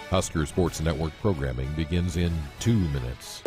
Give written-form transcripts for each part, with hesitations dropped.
Husker Sports Network programming begins in 2 minutes.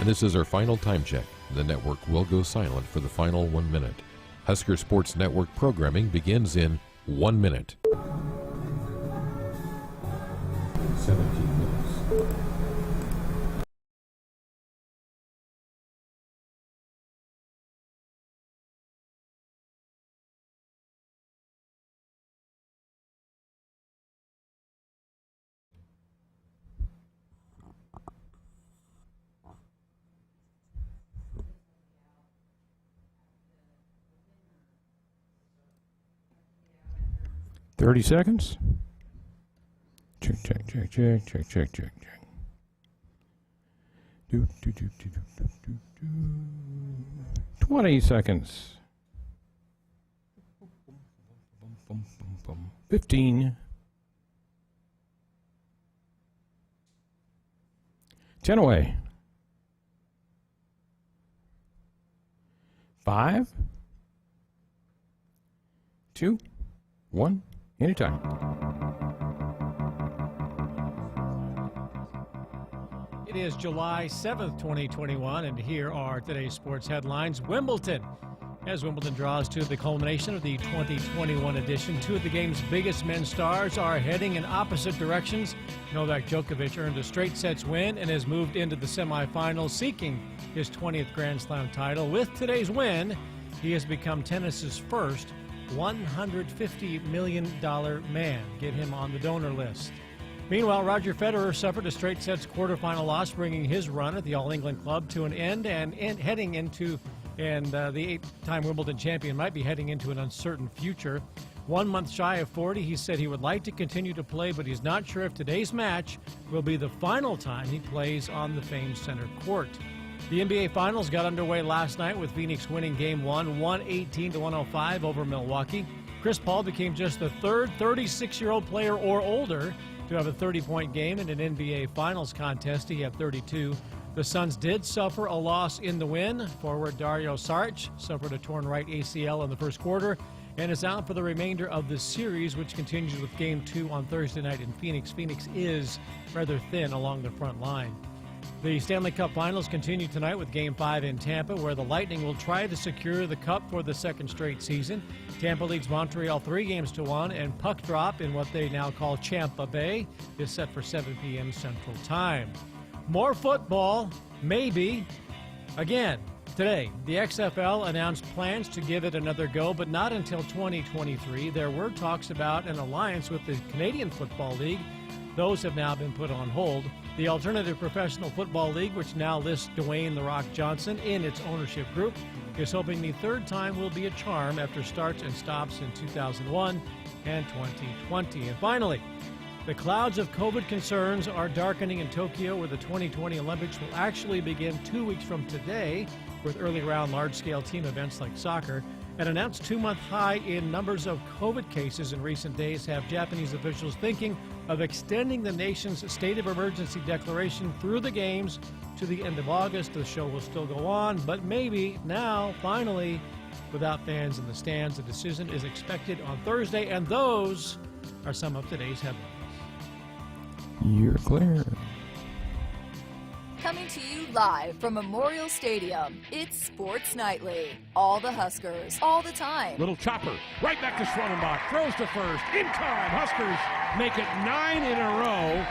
This is our final time check. The network will go silent for the final 1 minute. Husker Sports Network programming begins in 1 minute. 17 minutes. $30 seconds. Check. 20 seconds. 15. 10 away. 5, 2, 1. Anytime. It is July 7th, 2021, and here are today's sports headlines. Wimbledon. As Wimbledon draws to the culmination of the 2021 edition, two of the game's biggest men's stars are heading in opposite directions. Novak Djokovic earned a straight sets win and has moved into the semifinals, seeking his 20th Grand Slam title. With today's win, he has become tennis's first $150 million man. Get him on the donor list. Meanwhile, Roger Federer suffered a straight sets quarterfinal loss, bringing his run at the All England club to an end and heading into, and the eight-time Wimbledon champion might be heading into an uncertain future. 1 month shy of 40, he said he would like to continue to play, but he's not sure if today's match will be the final time he plays on the famed center court. The NBA Finals got underway last night with Phoenix winning Game 1, 118-105 over Milwaukee. Chris Paul became just the third 36-year-old player or older to have a 30-point game in an NBA Finals contest. He had 32. The Suns did suffer a loss in the win. Forward Dario Saric suffered a torn right ACL in the first quarter and is out for the remainder of the series, which continues with Game 2 on Thursday night in Phoenix. Phoenix is rather thin along the front line. The Stanley Cup Finals continue tonight with Game 5 in Tampa, where the Lightning will try to secure the Cup for the second straight season. Tampa leads Montreal 3-1, and puck drop in what they now call Champa Bay is set for 7 p.m. Central Time. More football, maybe. Again, today, the XFL announced plans to give it another go, but not until 2023. There were talks about an alliance with the Canadian Football League. Those have now been put on hold. The Alternative Professional Football League, which now lists Dwayne "The Rock" Johnson in its ownership group, is hoping the third time will be a charm after starts and stops in 2001 and 2020. And finally, the clouds of COVID concerns are darkening in Tokyo, where the 2020 Olympics will actually begin 2 weeks from today, with early round large-scale team events like soccer. An announced 2-month high in numbers of COVID cases in recent days have Japanese officials thinking of extending the nation's state of emergency declaration through the games to the end of August. The show will still go on, but maybe now, finally, without fans in the stands. A decision is expected on Thursday, and those are some of today's headlines. You're clear. Coming to you live from Memorial Stadium, it's Sports Nightly. All the Huskers, all the time. Little chopper, right back to Schwellenbach, throws to first, in time. Huskers make it 9 in a row.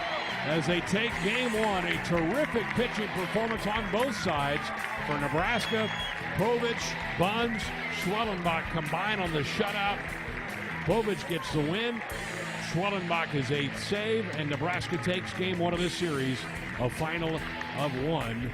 as they take game one. A terrific pitching performance on both sides for Nebraska. Povich, Buns, Schwellenbach combine on the shutout. Povich gets the win. Schwellenbach his 8th save, and Nebraska takes game one of this series, a final of 1-0.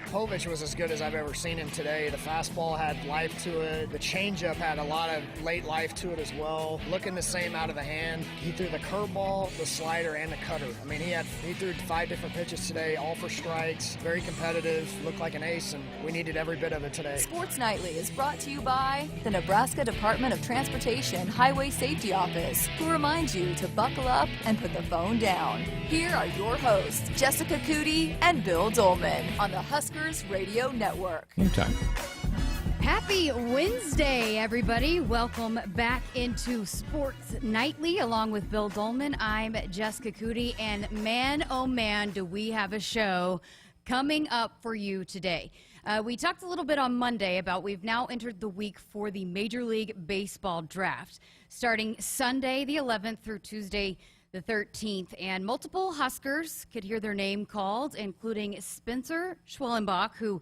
Povich was as good as I've ever seen him today. The fastball had life to it. The changeup had a lot of late life to it as well. Looking the same out of the hand. He threw the curveball, the slider, and the cutter. I mean, he threw 5 different pitches today, all for strikes. Very competitive, looked like an ace, and we needed every bit of it today. Sports Nightly is brought to you by the Nebraska Department of Transportation Highway Safety Office, who reminds you to buckle up and put the phone down. Here are your hosts, Jessica Coody and Bill Dolman, on the Huskers Radio Network. Anytime. Happy Wednesday, everybody. Welcome back into Sports Nightly along with Bill Dolman. I'm Jessica Coody, and man, oh man, do we have a show coming up for you today. We talked a little bit on Monday about we've now entered the week for the Major League Baseball draft, starting Sunday the 11th through Tuesday the 13th, and multiple Huskers could hear their name called, including Spencer Schwellenbach, who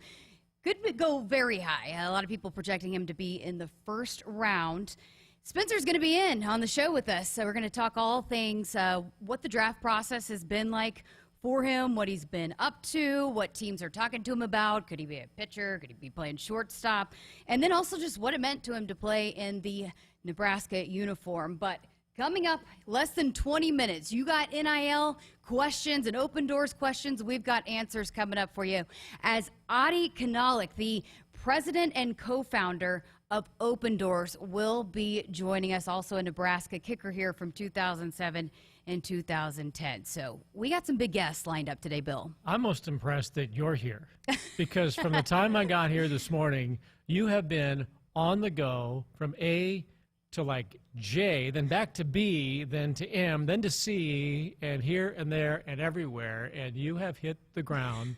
could go very high. A lot of people projecting him to be in the first round. Spencer's going to be in on the show with us, so we're going to talk all things, what the draft process has been like for him, what he's been up to, what teams are talking to him about. Could he be a pitcher? Could he be playing shortstop? And then also just what it meant to him to play in the Nebraska uniform. But coming up, less than 20 minutes. You got NIL questions and open doors questions. We've got answers coming up for you as Adi Kunalic, the president and co-founder of Open Doors, will be joining us. Also a Nebraska kicker here from 2007 and 2010. So we got some big guests lined up today, Bill. I'm most impressed that you're here because from the time I got here this morning, you have been on the go from A to like J, then back to B, then to M, then to C, and here and there and everywhere, and you have hit the ground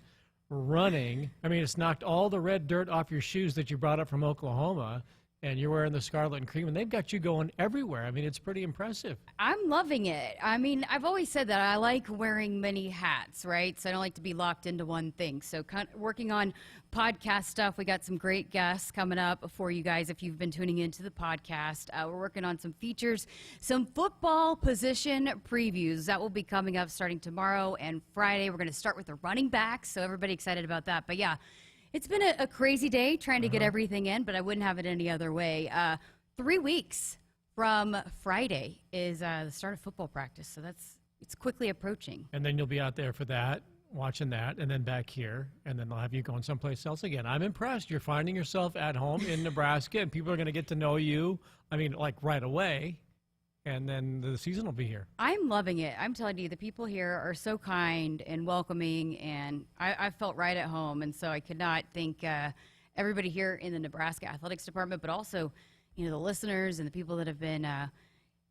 running. I mean, it's knocked all the red dirt off your shoes that you brought up from Oklahoma, and you're wearing the scarlet and cream, and they've got you going everywhere. I mean, it's pretty impressive. I'm loving it. I mean, I've always said that I like wearing many hats, right? So I don't like to be locked into one thing. So working on podcast stuff. We got some great guests coming up for you guys if you've been tuning into the podcast. We're working on some features, some football position previews. That will be coming up starting tomorrow and Friday. We're going to start with the running backs, so everybody excited about that. But, yeah, it's been a crazy day trying to get everything in, but I wouldn't have it any other way. 3 weeks from Friday is the start of football practice, so it's quickly approaching. And then you'll be out there for that, watching that, and then back here, and then they'll have you going someplace else again. I'm impressed. You're finding yourself at home in Nebraska, and people are going to get to know you, I mean, like right away, and then the season will be here. I'm loving it. I'm telling you, the people here are so kind and welcoming, and I felt right at home, and so I could not thank everybody here in the Nebraska Athletics Department, but also, you know, the listeners and the people that have been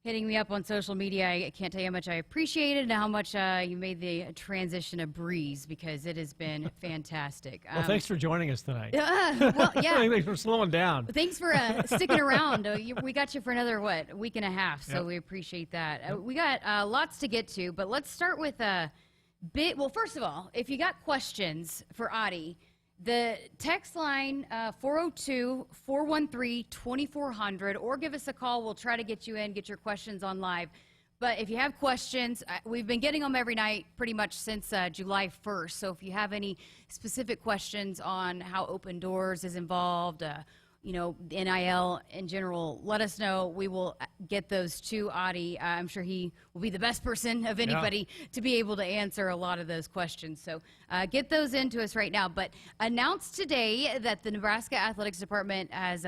hitting me up on social media. I can't tell you how much I appreciate it and how much you made the transition a breeze, because it has been fantastic. Well, thanks for joining us tonight. Well, yeah. Thanks for slowing down. Thanks for sticking around. We got you for another, week and a half, so Yep. we appreciate that. We got lots to get to, but let's start with well, first of all, if you got questions for Adi, the text line, 402-413-2400, or give us a call. We'll try to get you in, get your questions on live. But if you have questions, we've been getting them every night pretty much since July 1st. So if you have any specific questions on how Open Doors is involved, NIL in general, let us know. We will get those to Adi. I'm sure he will be the best person of anybody to be able to answer a lot of those questions. So get those into us right now. But announced today that the Nebraska Athletics Department has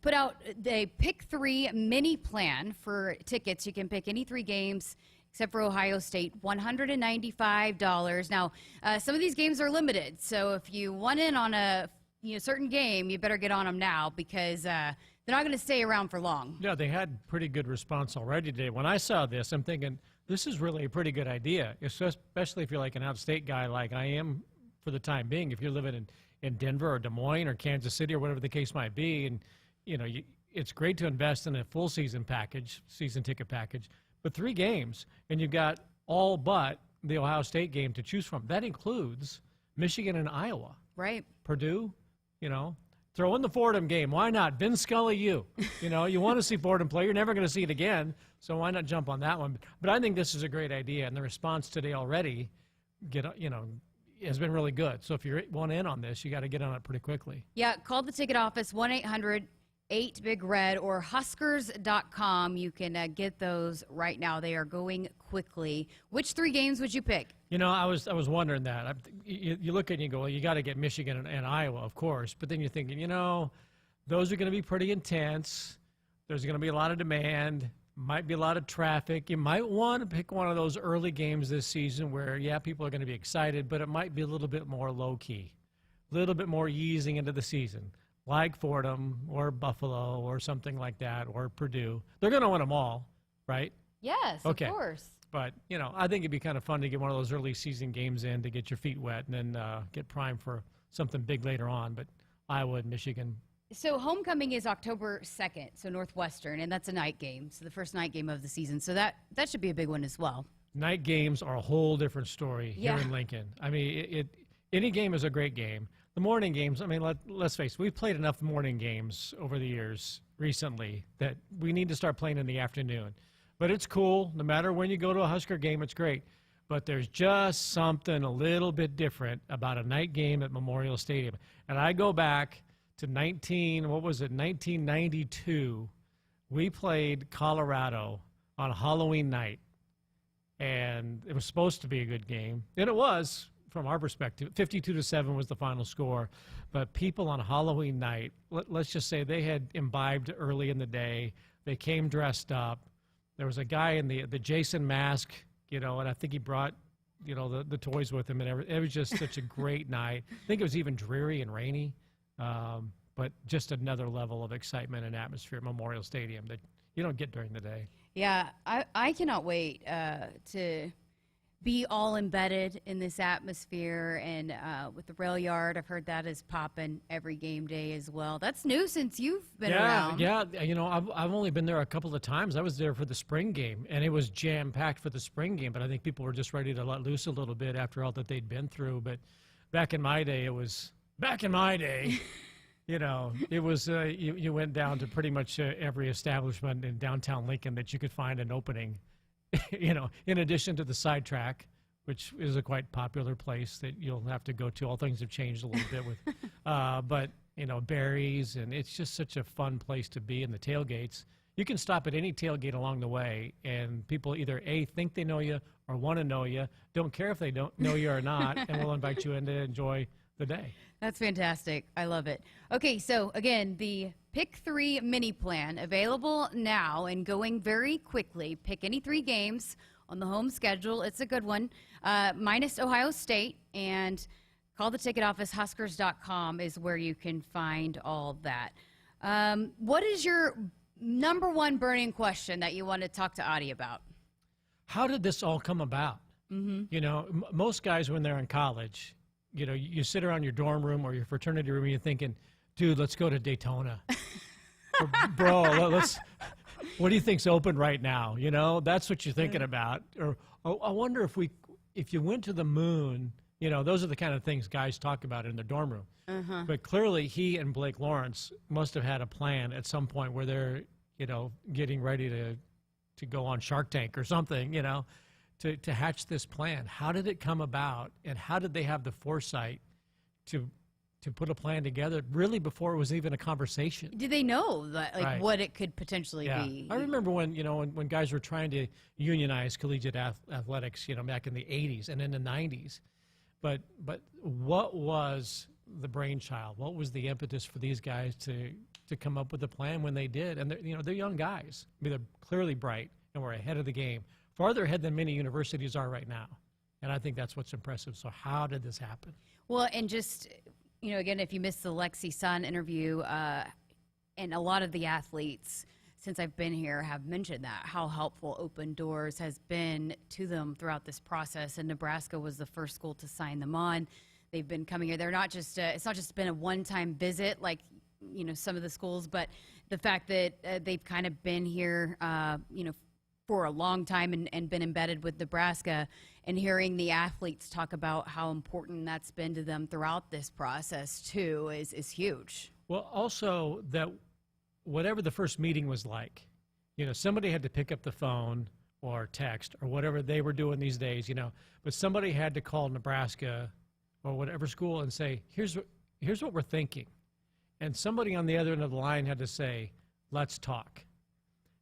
put out a Pick 3 mini plan for tickets. You can pick any 3 games except for Ohio State, $195. Now, some of these games are limited. So if you want in on a certain game, you better get on them now, because they're not going to stay around for long. Yeah, they had pretty good response already today. When I saw this, I'm thinking, this is really a pretty good idea, especially if you're like an out-of-state guy like I am for the time being. If you're living in Denver or Des Moines or Kansas City or whatever the case might be, and, it's great to invest in a full season ticket package, but 3 games, and you've got all but the Ohio State game to choose from. That includes Michigan and Iowa. Right. Purdue, throw in the Fordham game. Why not? Vin Scully, you want to see Fordham play. You're never going to see it again, so why not jump on that one? But I think this is a great idea, and the response today already has been really good. So if you want in on this, you got to get on it pretty quickly. Yeah, call the ticket office, 1-800-8-BIG-RED or Huskers.com. You can get those right now. They are going quickly. Which 3 games would you pick? I was wondering that. You look at it and you go, well, you got to get Michigan and Iowa, of course. But then you're thinking, those are going to be pretty intense. There's going to be a lot of demand. Might be a lot of traffic. You might want to pick one of those early games this season where, people are going to be excited, but it might be a little bit more low-key, a little bit more easing into the season, like Fordham or Buffalo or something like that, or Purdue. They're going to win them all, right? Yes, okay. Of course. But, I think it'd be kind of fun to get one of those early season games in to get your feet wet and then get primed for something big later on. But Iowa and Michigan. So homecoming is October 2nd, so Northwestern, and that's a night game, so the first night game of the season. So that should be a big one as well. Night games are a whole different story here in Lincoln. I mean, any game is a great game. The morning games, I mean, let's face it, we've played enough morning games over the years recently that we need to start playing in the afternoon. But it's cool. No matter when you go to a Husker game, it's great. But there's just something a little bit different about a night game at Memorial Stadium. And I go back to 1992. We played Colorado on Halloween night. And it was supposed to be a good game. And it was, from our perspective. 52-7 was the final score. But people on Halloween night, let's just say they had imbibed early in the day. They came dressed up. There was a guy in the Jason mask, and I think he brought, the toys with him and everything. It was just such a great night. I think it was even dreary and rainy, but just another level of excitement and atmosphere at Memorial Stadium that you don't get during the day. Yeah, I cannot wait to be all embedded in this atmosphere, and with the rail yard, I've heard that is popping every game day as well. That's new since you've been around. Yeah, I've only been there a couple of times. I was there for the spring game, and it was jam-packed for the spring game, but I think people were just ready to let loose a little bit after all that they'd been through. But back in my day, it was you went down to pretty much every establishment in downtown Lincoln that you could find an opening. In addition to the sidetrack, which is a quite popular place that you'll have to go to. All things have changed a little bit with, but Barry's, and it's just such a fun place to be. In the tailgates, you can stop at any tailgate along the way, and people either think they know you or want to know you, don't care if they don't know you or not, and will invite you in to enjoy the day. That's fantastic. I love it. Okay, so again, the Pick 3 mini plan available now and going very quickly. Pick any 3 games on the home schedule. It's a good one. Minus Ohio State, and call the ticket office. Huskers.com is where you can find all that. What is your number one burning question that you want to talk to Adi about? How did this all come about? Mm-hmm. Most guys when they're in college, you sit around your dorm room or your fraternity room and you're thinking, dude, let's go to Daytona. Or, bro, what do you think's open right now? That's what you're thinking about. Or I wonder if you went to the moon, those are the kind of things guys talk about in their dorm room. Uh-huh. But clearly he and Blake Lawrence must have had a plan at some point where they're, getting ready to go on Shark Tank or something, to hatch this plan. How did it come about, and how did they have the foresight to put a plan together really before it was even a conversation? Did they know that, Right. what it could potentially be? I remember when guys were trying to unionize collegiate athletics, back in the 80s and in the 90s. But what was the brainchild? What was the impetus for these guys to come up with a plan when they did? And they're young guys. I mean, they're clearly bright and we're ahead of the game, farther ahead than many universities are right now. And I think that's what's impressive. So how did this happen? Well, and just, again, if you missed the Lexi Sun interview, and a lot of the athletes, since I've been here, have mentioned that, how helpful Open Doors has been to them throughout this process. And Nebraska was the first school to sign them on. They've been coming here. They're not just, it's not just been a one-time visit like, some of the schools, but the fact that they've kind of been here, for a long time and been embedded with Nebraska, and hearing the athletes talk about how important that's been to them throughout this process too is huge. Well, also that whatever the first meeting was like, somebody had to pick up the phone or text or whatever they were doing these days, but somebody had to call Nebraska or whatever school and say, here's what we're thinking. And somebody on the other end of the line had to say, let's talk.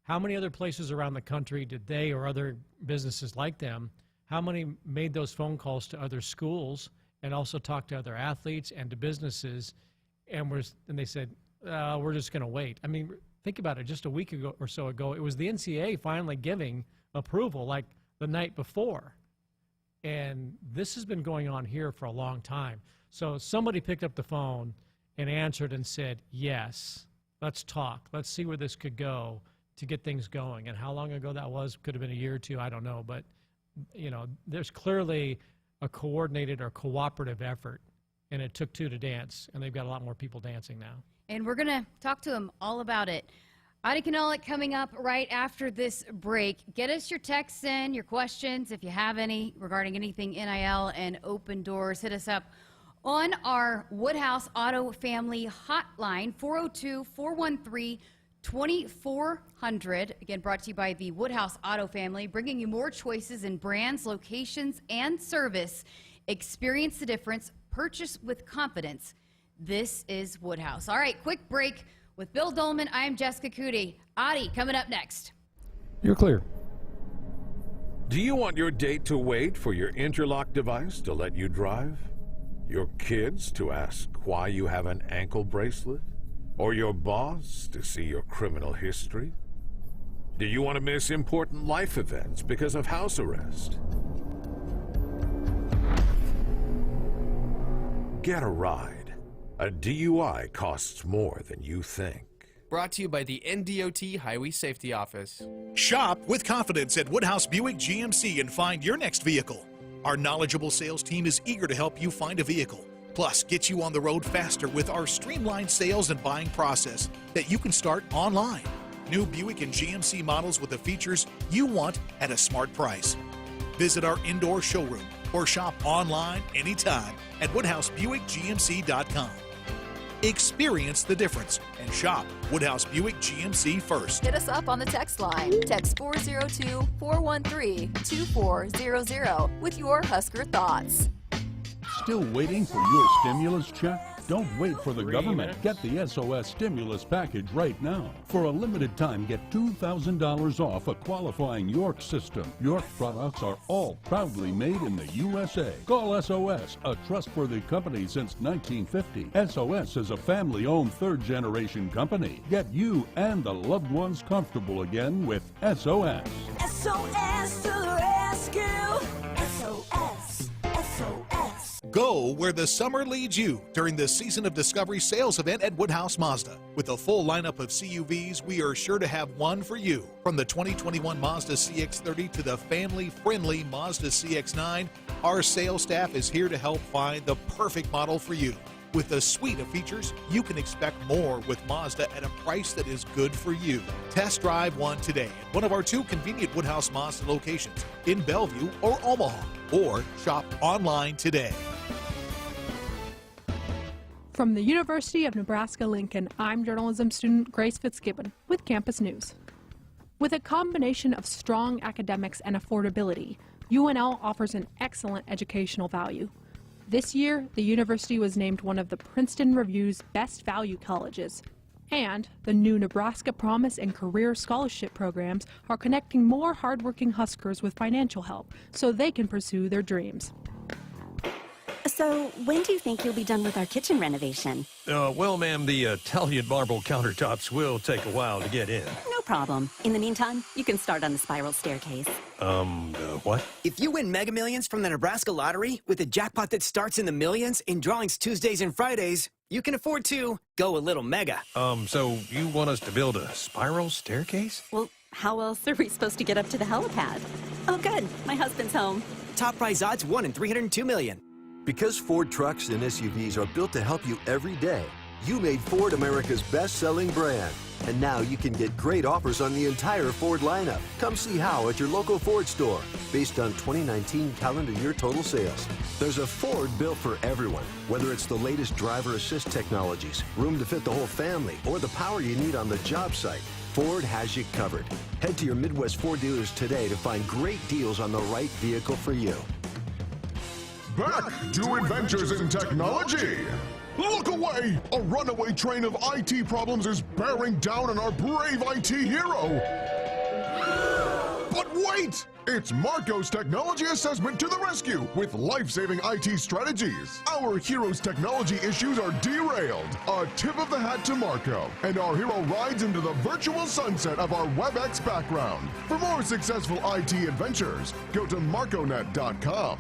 How many other places around the country did they or other businesses like them, how many made those phone calls to other schools and also talked to other athletes and to businesses, and they said, we're just going to wait. I mean, think about it. Just a week ago or so ago, it was the NCAA finally giving approval like the night before. And this has been going on here for a long time. So somebody picked up the phone and answered and said, yes, let's talk. Let's see where this could go to get things going. And how long ago that was, could have been a year or two, I don't know. But, there's clearly a coordinated or cooperative effort, and it took two to dance, and they've got a lot more people dancing now. And we're going to talk to him all about it. Adi Kunalic coming up right after this break. Get us your texts in, your questions, if you have any regarding anything NIL and open doors. Hit us up on our Woodhouse Auto Family Hotline, 402-413-2400. Again, brought to you by the Woodhouse Auto Family, bringing you more choices in brands, locations, and service. Experience the difference. Purchase with confidence. This is Woodhouse. All right, quick break with Bill Dolman. I'm Jessica Coody. Adi coming up next. You're clear. Do you want your date to wait for your interlock device to let you drive? Your kids to ask why you have an ankle bracelet? Or your boss to see your criminal history? Do you want to miss important life events because of house arrest? Get a ride. A DUI costs more than you think. Brought to you by the NDOT Highway Safety Office. Shop with confidence at Woodhouse Buick GMC and find your next vehicle. Our knowledgeable sales team is eager to help you find a vehicle. Plus, get you on the road faster with our streamlined sales and buying process that you can start online. New Buick and GMC models with the features you want at a smart price. Visit our indoor showroom or shop online anytime at WoodhouseBuickGMC.com. Experience the difference and shop Woodhouse Buick GMC first. Hit us up on the text line. Text 402-413-2400 with your Husker thoughts. Still waiting for your stimulus check? Don't wait for the government. Get the SOS stimulus package right now. For a limited time, get $2,000 off a qualifying York system. York products are all proudly made in the USA. Call SOS, a trustworthy company since 1950. SOS is a family-owned third-generation company. Get you and the loved ones comfortable again with SOS. SOS to the rescue. SOS. SOS. Go where the summer leads you during the Season of Discovery sales event at Woodhouse Mazda. With a full lineup of CUVs, we are sure to have one for you. From the 2021 Mazda CX-30 to the family-friendly Mazda CX-9, our sales staff is here to help find the perfect model for you. With a suite of features, you can expect more with Mazda at a price that is good for you. Test drive one today at one of our two convenient Woodhouse Mazda locations in Bellevue or Omaha, or shop online today. From the University of Nebraska-Lincoln, I'm journalism student Grace Fitzgibbon with Campus News. With a combination of strong academics and affordability, UNL offers an excellent educational value. This year, the university was named one of the Princeton Review's Best Value Colleges, and the new Nebraska Promise and Career Scholarship programs are connecting more hardworking Huskers with financial help so they can pursue their dreams. So, when do you think you'll be done with our kitchen renovation? Well, ma'am, the Italian marble countertops will take a while to get in. No problem. In the meantime, you can start on the spiral staircase. What? If you win Mega Millions from the Nebraska Lottery with a jackpot that starts in the millions in drawings Tuesdays and Fridays, you can afford to go a little mega. So you want us to build a spiral staircase? Well, how else are we supposed to get up to the helipad? Oh, good. My husband's home. Top prize odds 1 in 302 million. Because Ford trucks and SUVs are built to help you every day, you made Ford America's best-selling brand. And now you can get great offers on the entire Ford lineup. Come see how at your local Ford store, based on 2019 calendar year total sales. There's a Ford built for everyone, whether it's the latest driver assist technologies, room to fit the whole family, or the power you need on the job site. Ford has you covered. Head to your Midwest Ford dealers today to find great deals on the right vehicle for you. Back to Adventures in Technology. Look away! A runaway train of IT problems is bearing down on our brave IT hero. But wait! It's Marco's Technology Assessment to the rescue with life-saving IT strategies. Our hero's technology issues are derailed. A tip of the hat to Marco. And our hero rides into the virtual sunset of our WebEx background. For more successful IT adventures, go to marconet.com.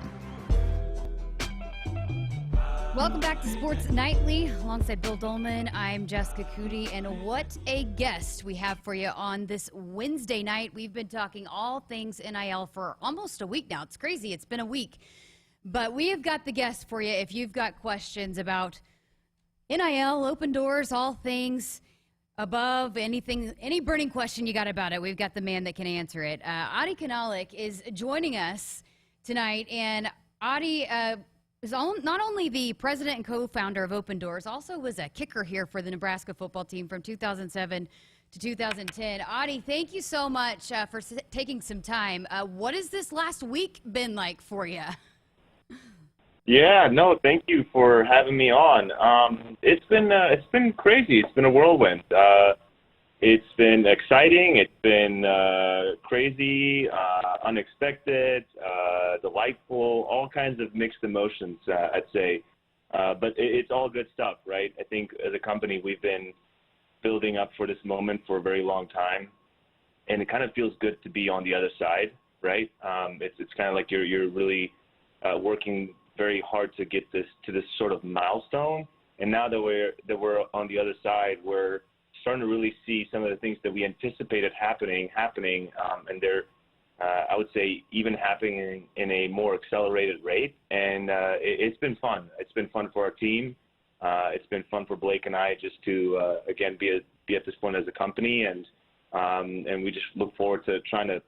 Welcome back to Sports Nightly. Alongside Bill Dolman, I'm Jessica Coody, and what a guest we have for you on this Wednesday night. We've been talking all things NIL for almost a week now. It's crazy. It's been a week. But we have got the guest for you if you've got questions about NIL, open doors, all things above, anything, any burning question you got about it. We've got the man that can answer it. Adi Kunalic is joining us tonight, and Adi is not only the president and co-founder of Open Doors, also was a kicker here for the Nebraska football team from 2007 to 2010. Adi, thank you so much for taking some time. What has this last week been like for you? Yeah, no, thank you for having me on. It's been crazy. It's been a whirlwind. It's been exciting. It's been crazy, unexpected, delightful, all kinds of mixed emotions, I'd say. But it's all good stuff, right? I think as a company, we've been building up for this moment for a very long time, and it kind of feels good to be on the other side, right? It's kind of like you're really working very hard to get this sort of milestone, and now that we're on the other side, we're starting to really see some of the things that we anticipated happening, and they're, I would say, even happening in a more accelerated rate. And it's been fun. It's been fun for our team. It's been fun for Blake and I just to, again, be at this point as a company, and we just look forward to trying to,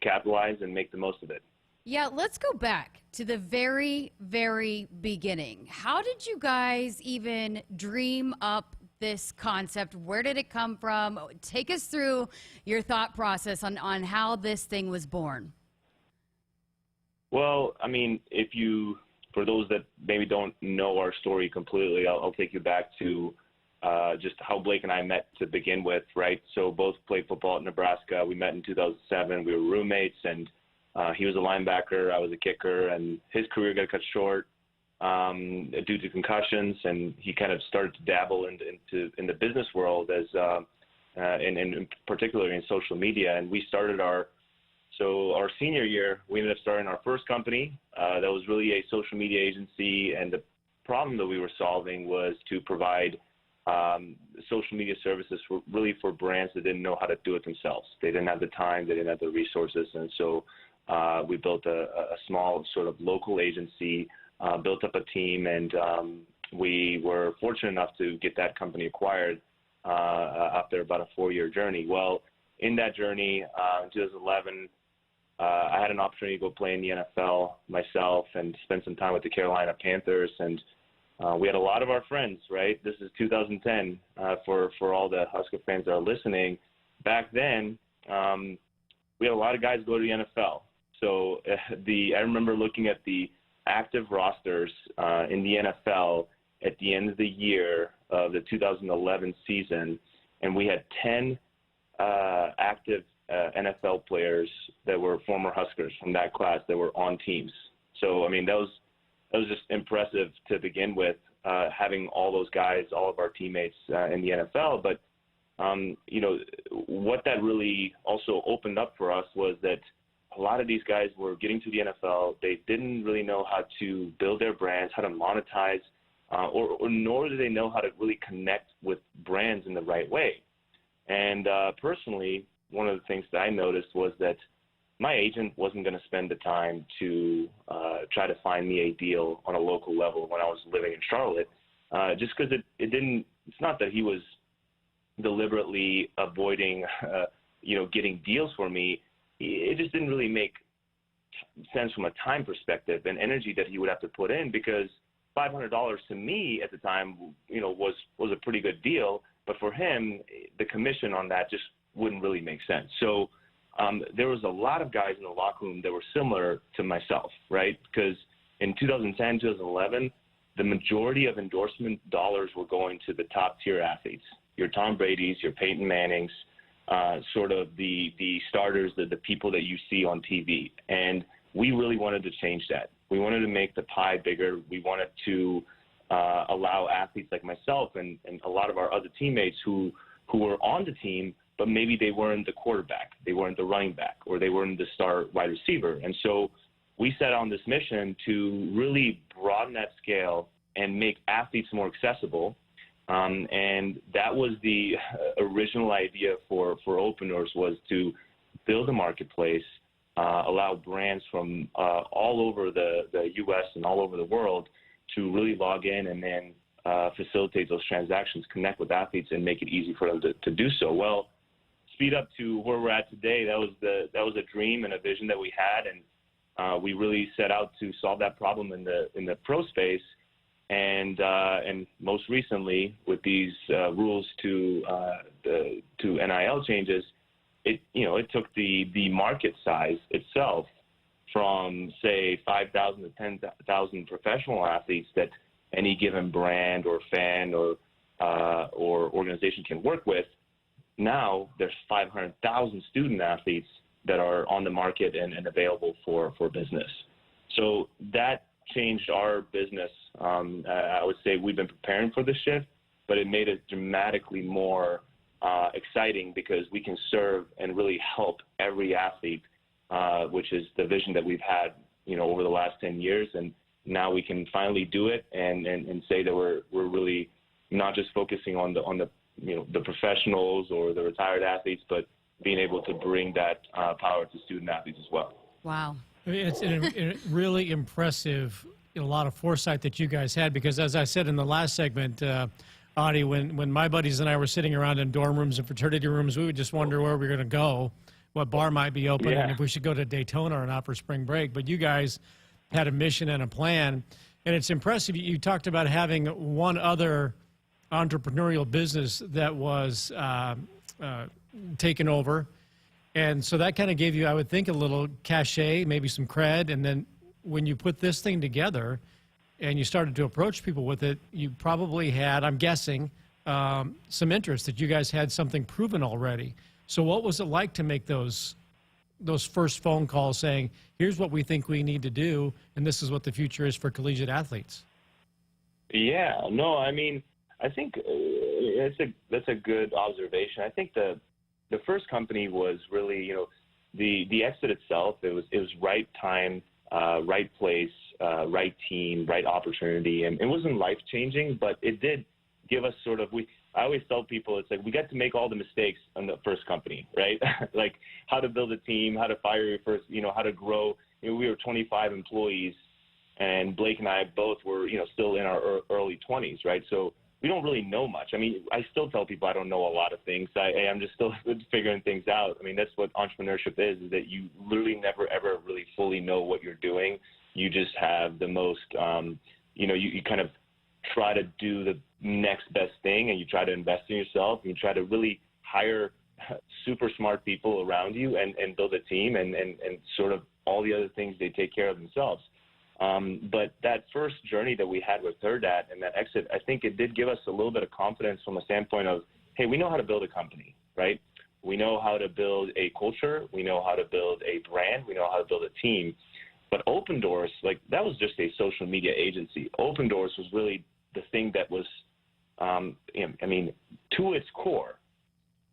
capitalize and make the most of it. Yeah, let's go back to the very, very beginning. How did you guys even dream up this concept? Where did it come from? Take us through your thought process on how this thing was born. Well, I mean, for those that maybe don't know our story completely, I'll take you back to just how Blake and I met to begin with, right? So both played football at Nebraska. We met in 2007. We were roommates, and he was a linebacker. I was a kicker, and his career got cut short due to concussions, and he kind of started to dabble in the business world as and particularly in social media. And we started our senior year, we ended up starting our first company that was really a social media agency, and the problem that we were solving was to provide social media services for brands that didn't know how to do it themselves. They didn't have the time, they didn't have the resources, and so we built a small sort of local agency, built up a team, and we were fortunate enough to get that company acquired after about a 4-year journey. Well, in that journey, in 2011, I had an opportunity to go play in the NFL myself and spend some time with the Carolina Panthers, and we had a lot of our friends, right? This is 2010 for all the Husker fans that are listening. Back then, we had a lot of guys go to the NFL. So I remember looking at the active rosters in the NFL at the end of the year of the 2011 season, and we had 10 active NFL players that were former Huskers from that class that were on teams. So, I mean, that was just impressive to begin with, having all those guys, all of our teammates in the NFL. But, what that really also opened up for us was that a lot of these guys were getting to the NFL. They didn't really know how to build their brands, how to monetize, or nor do they know how to really connect with brands in the right way. And personally, one of the things that I noticed was that my agent wasn't going to spend the time to try to find me a deal on a local level when I was living in Charlotte, just because it didn't. It's not that he was deliberately avoiding, getting deals for me. It just didn't really make sense from a time perspective and energy that he would have to put in, because $500 to me at the time, was a pretty good deal. But for him, the commission on that just wouldn't really make sense. So there was a lot of guys in the locker room that were similar to myself, right? Because in 2010, 2011, the majority of endorsement dollars were going to the top tier athletes, your Tom Brady's, your Peyton Manning's, sort of the starters, the people that you see on TV. And we really wanted to change that. We wanted to make the pie bigger. We wanted to allow athletes like myself and a lot of our other teammates who were on the team, but maybe they weren't the quarterback, they weren't the running back, or they weren't the star wide receiver. And so we set on this mission to really broaden that scale and make athletes more accessible. And that was the original idea for Open Doors, was to build a marketplace, allow brands from all over the U.S. and all over the world to really log in and then facilitate those transactions, connect with athletes, and make it easy for them to do so. Well, speed up to where we're at today, that was a dream and a vision that we had, and we really set out to solve that problem in the pro space. And most recently, with these rules to NIL changes, it took the market size itself from, say, 5,000 to 10,000 professional athletes that any given brand or fan or organization can work with. Now there's 500,000 student athletes that are on the market and available for business. So that changed our business. I would say we've been preparing for the shift, but it made it dramatically more exciting, because we can serve and really help every athlete, which is the vision that we've had, over the last 10 years. And now we can finally do it and say that we're really not just focusing on the professionals or the retired athletes, but being able to bring that power to student athletes as well. Wow. It's a really impressive, a lot of foresight that you guys had, because as I said in the last segment, Adi, when my buddies and I were sitting around in dorm rooms and fraternity rooms, we would just wonder where we were going to go, what bar might be open, and if we should go to Daytona or not for spring break. But you guys had a mission and a plan, and it's impressive. You talked about having one other entrepreneurial business that was taken over. And so that kind of gave you, I would think, a little cachet, maybe some cred. And then when you put this thing together and you started to approach people with it, you probably had, I'm guessing, some interest, that you guys had something proven already. So what was it like to make those first phone calls saying, here's what we think we need to do, and this is what the future is for collegiate athletes? Yeah, no, I mean, I think that's a good observation. I think the first company was really, the exit itself. It was right time, right place, right team, right opportunity, and it wasn't life changing, but it did give us sort of. I always tell people, it's like we got to make all the mistakes on the first company, right? Like how to build a team, how to fire your first, how to grow. We were 25 employees, and Blake and I both were, still in our early 20s, right? So we don't really know much. I mean, I still tell people I don't know a lot of things. I'm just still figuring things out. I mean, that's what entrepreneurship is that you literally never, ever really fully know what you're doing. You just have the most, you kind of try to do the next best thing, and you try to invest in yourself, and you try to really hire super smart people around you and build a team, and sort of all the other things, they take care of themselves. But that first journey that we had with Thirdat and that exit, I think it did give us a little bit of confidence from a standpoint of, hey, we know how to build a company, right? We know how to build a culture. We know how to build a brand. We know how to build a team. But Open Doors, that was just a social media agency. Open Doors was really the thing that was, to its core,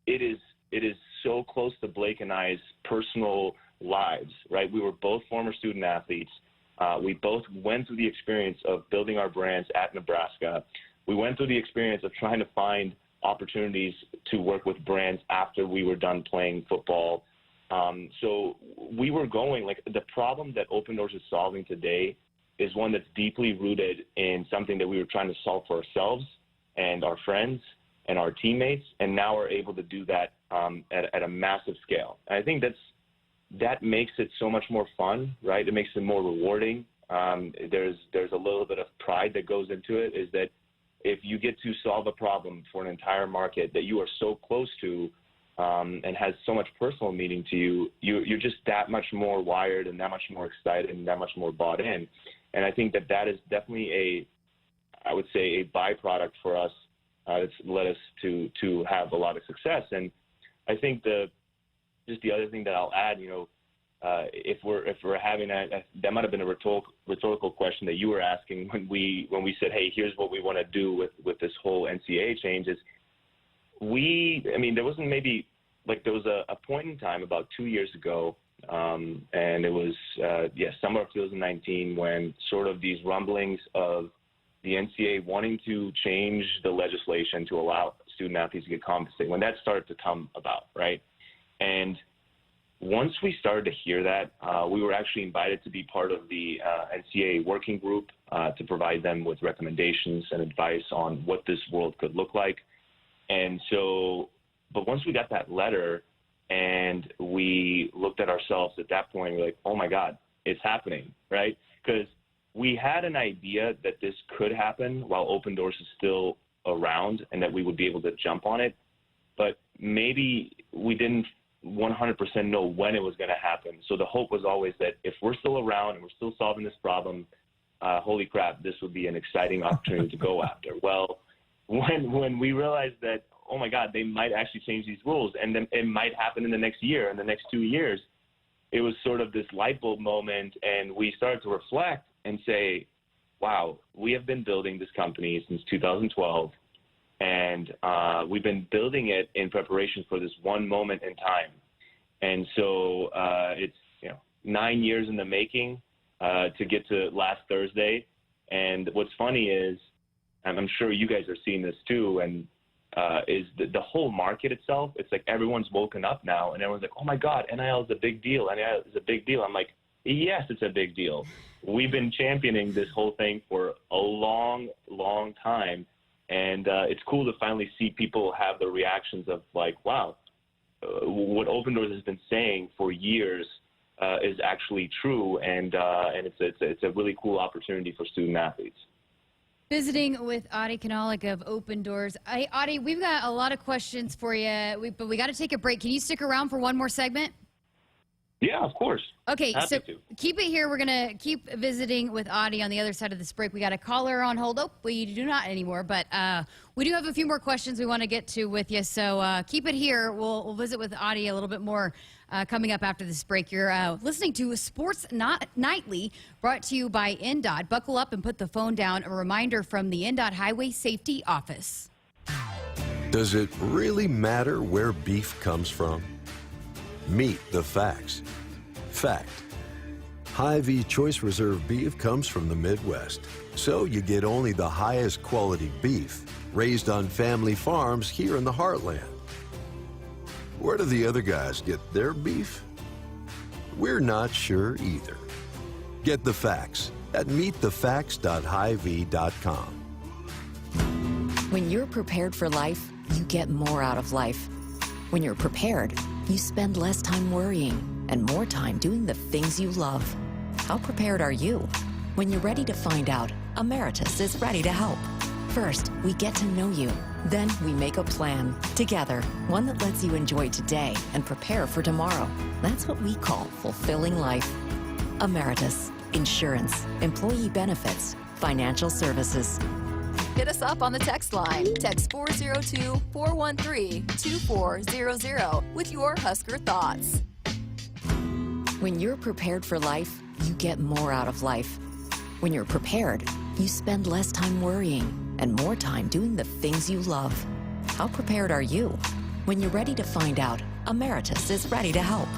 it is so close to Blake and I's personal lives, right? We were both former student athletes. We both went through the experience of building our brands at Nebraska. We went through the experience of trying to find opportunities to work with brands after we were done playing football. So we were going, the problem that Open Doors is solving today is one that's deeply rooted in something that we were trying to solve for ourselves and our friends and our teammates, and now we're able to do that at a massive scale. And I think that makes it so much more fun, right? It makes it more rewarding. There's a little bit of pride that goes into it, is that if you get to solve a problem for an entire market that you are so close to and has so much personal meaning to you, you're just that much more wired and that much more excited and that much more bought in. And I think that is definitely I would say a byproduct for us that's led us to have a lot of success. And I think the other thing that I'll add, if we're having that might have been a rhetorical question that you were asking when we said, hey, here's what we want to do with this whole NCAA change, is there wasn't maybe, like, there was a point in time about 2 years ago, and it was summer of 2019, when sort of these rumblings of the NCAA wanting to change the legislation to allow student athletes to get compensated, when that started to come about, right? And once we started to hear that, we were actually invited to be part of the NCAA working group to provide them with recommendations and advice on what this world could look like. And so, but once we got that letter and we looked at ourselves at that point, we're like, oh my God, it's happening, right? Because we had an idea that this could happen while Open Doors is still around and that we would be able to jump on it, but maybe we didn't 100% know when it was going to happen. So the hope was always that if we're still around and we're still solving this problem, holy crap, this would be an exciting opportunity to go after. Well, when we realized that, oh my God, they might actually change these rules, and then it might happen in the next year, in the next 2 years, it was sort of this light bulb moment, and we started to reflect and say, wow, we have been building this company since 2012, and we've been building it in preparation for this one moment in time. And so it's 9 years in the making to get to last Thursday. And what's funny is, and I'm sure you guys are seeing this too, and is the whole market itself, it's like everyone's woken up now, and everyone's like, oh my God, NIL is a big deal. NIL is a big deal. I'm like, yes, it's a big deal. We've been championing this whole thing for a long, long time. And it's cool to finally see people have the reactions of like, wow, what Open Doors has been saying for years is actually true. And it's a really cool opportunity for student athletes. Visiting with Adi Kunalic of Open Doors. Adi, we've got a lot of questions for you, but we got to take a break. Can you stick around for one more segment? Yeah, of course. Okay, Happy so to. keep it here. We're going to keep visiting with Adi on the other side of this break. We got a caller on hold. Oh, we do not anymore, but we do have a few more questions we want to get to with you, so keep it here. We'll visit with Adi a little bit more coming up after this break. You're listening to Sports Nightly, brought to you by NDOT. Buckle up and put the phone down. A reminder from the NDOT Highway Safety Office. Does it really matter where beef comes from? Meet the facts. Fact: Hy-Vee Choice Reserve beef comes from the Midwest, so you get only the highest quality beef raised on family farms here in the heartland. Where do the other guys get their beef? We're not sure either. Get the facts at meetthefacts.hyvee.com. When you're prepared for life, you get more out of life. When you're prepared, you spend less time worrying and more time doing the things you love. How prepared are you? When you're ready to find out, Emeritus is ready to help. First, we get to know you. Then we make a plan together, one that lets you enjoy today and prepare for tomorrow. That's what we call fulfilling life. Emeritus, insurance, employee benefits, financial services. Hit us up on the text line. Text 402-413-2400 with your Husker thoughts. When you're prepared for life, you get more out of life. When you're prepared, you spend less time worrying and more time doing the things you love. How prepared are you? When you're ready to find out, Emeritus is ready to help.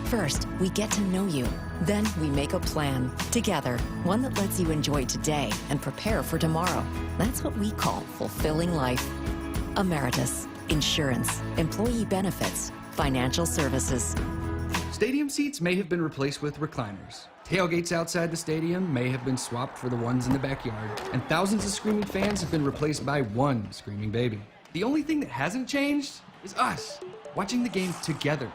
First, we get to know you. Then we make a plan together, one that lets you enjoy today and prepare for tomorrow. That's what we call fulfilling life. Emeritus, insurance, employee benefits, financial services. Stadium seats may have been replaced with recliners. Tailgates outside the stadium may have been swapped for the ones in the backyard. And thousands of screaming fans have been replaced by one screaming baby. The only thing that hasn't changed is us, watching the game together.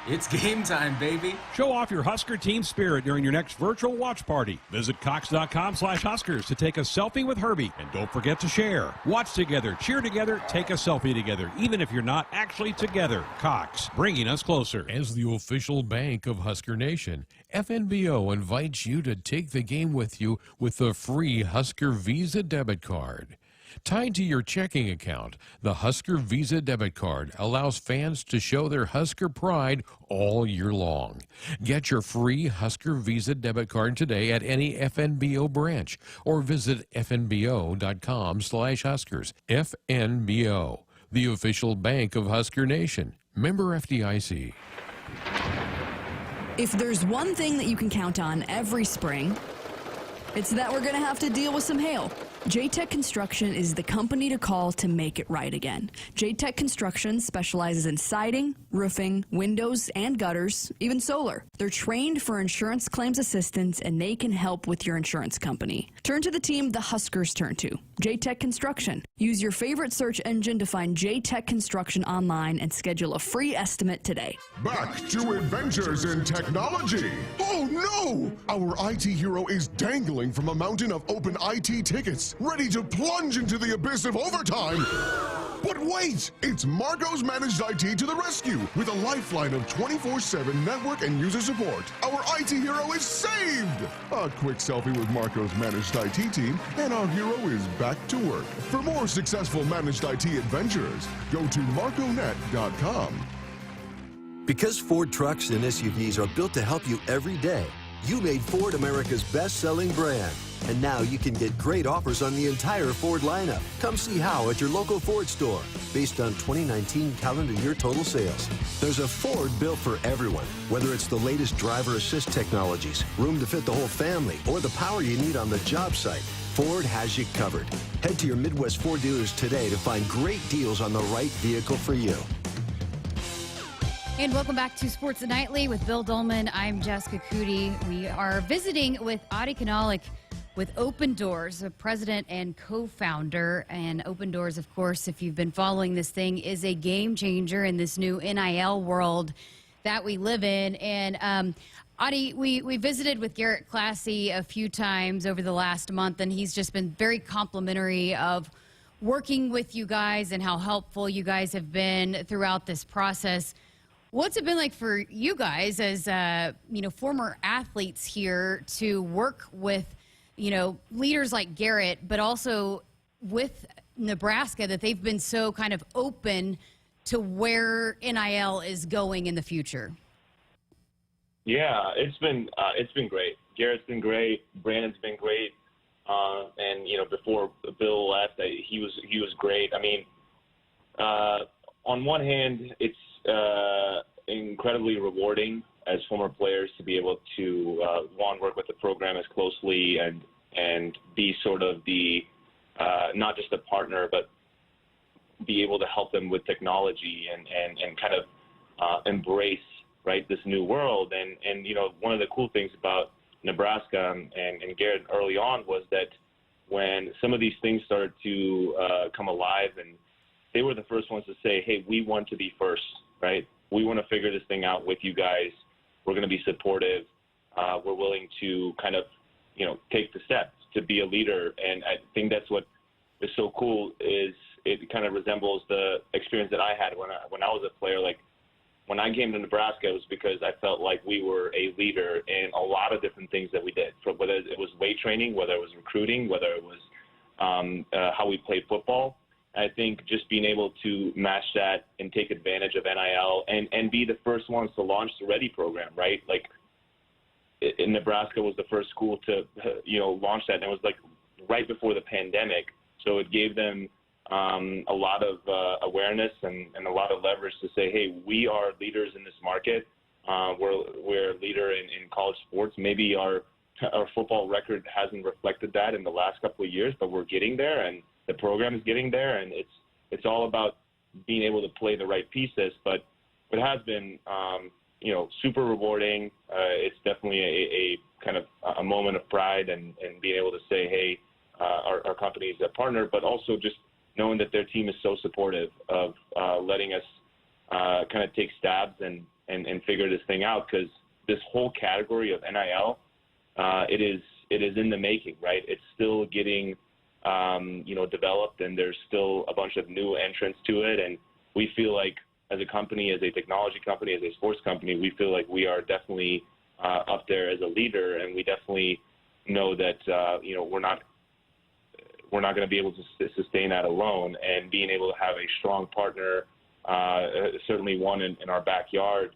It's game time, baby. Show off your Husker team spirit during your next virtual watch party. Visit Cox.com/Huskers to take a selfie with Herbie. And don't forget to share. Watch together, cheer together, take a selfie together, even if you're not actually together. Cox, bringing us closer. As the official bank of Husker Nation, FNBO invites you to take the game with you with the free Husker Visa debit card. Tied to your checking account, the Husker Visa debit card allows fans to show their Husker pride all year long. Get your free Husker Visa debit card today at any FNBO branch or visit fnbo.com/Huskers. FNBO, the official bank of Husker Nation. Member FDIC. If there's one thing that you can count on every spring, it's that we're going to have to deal with some hail. J-Tech Construction is the company to call to make it right again. J-Tech Construction specializes in siding, roofing, windows, and gutters, even solar. They're trained for insurance claims assistance, and they can help with your insurance company. Turn to the team the Huskers turn to, J-Tech Construction. Use your favorite search engine to find J-Tech Construction online and schedule a free estimate today. Back to adventures in technology. Oh no! Our IT hero is dangling from a mountain of open IT tickets, ready to plunge into the abyss of overtime. But wait! It's Marco's Managed IT to the rescue with a lifeline of 24/7 network and user support. Our IT hero is saved! A quick selfie with Marco's Managed IT team, and our hero is back to work. For more successful Managed IT adventures, go to marconet.com. Because Ford trucks and SUVs are built to help you every day, you made Ford America's best-selling brand. And now you can get great offers on the entire Ford lineup. Come see how at your local Ford store, based on 2019 calendar year total sales. There's a Ford built for everyone, whether it's the latest driver assist technologies, room to fit the whole family, or the power you need on the job site. Ford has you covered. Head to your Midwest Ford dealers today to find great deals on the right vehicle for you. And welcome back to Sports Nightly with Bill Dolman. I'm Jessica Coody. We are visiting with Adi Kunalic with Open Doors, the president and co-founder. And Open Doors, of course, if you've been following this thing, is a game changer in this new NIL world that we live in. And Adi, we visited with Garrett Classy a few times over the last month, and he's just been very complimentary of working with you guys and how helpful you guys have been throughout this process. What's it been like for you guys as former athletes here to work with leaders like Garrett, but also with Nebraska, that they've been so kind of open to where NIL is going in the future? Yeah, it's been great. Garrett's been great. Brandon's been great. And before Bill left, he was great. I mean, on one hand, it's incredibly rewarding as former players to be able to work with the program as closely and be sort of the not just a partner, but be able to help them with technology and kind of embrace this new world. And one of the cool things about Nebraska and Garrett early on was that when some of these things started to come alive, and they were the first ones to say, hey, we want to be first, right? We want to figure this thing out with you guys. We're going to be supportive. We're willing to kind of, take the steps to be a leader. And I think that's what is so cool is it kind of resembles the experience that I had when I was a player. Like when I came to Nebraska, it was because I felt like we were a leader in a lot of different things that we did, whether it was weight training, whether it was recruiting, whether it was how we played football. I think just being able to match that and take advantage of NIL and be the first ones to launch the Ready program, right? Like in Nebraska was the first school to, launch that. And it was like right before the pandemic. So it gave them a lot of awareness and a lot of leverage to say, hey, we are leaders in this market. We're a leader in college sports. Maybe our football record hasn't reflected that in the last couple of years, but we're getting there, and the program is getting there, and it's all about being able to play the right pieces. But it has been, super rewarding. It's definitely a kind of a moment of pride and being able to say, hey, our company is a partner, but also just knowing that their team is so supportive of letting us kind of take stabs and figure this thing out, because this whole category of NIL, it is in the making, right? It's still getting developed, and there's still a bunch of new entrants to it, and we feel like as a company, as a technology company, as a sports company, we feel like we are definitely up there as a leader, and we definitely know that we're not going to be able to sustain that alone, and being able to have a strong partner, certainly one in our backyard,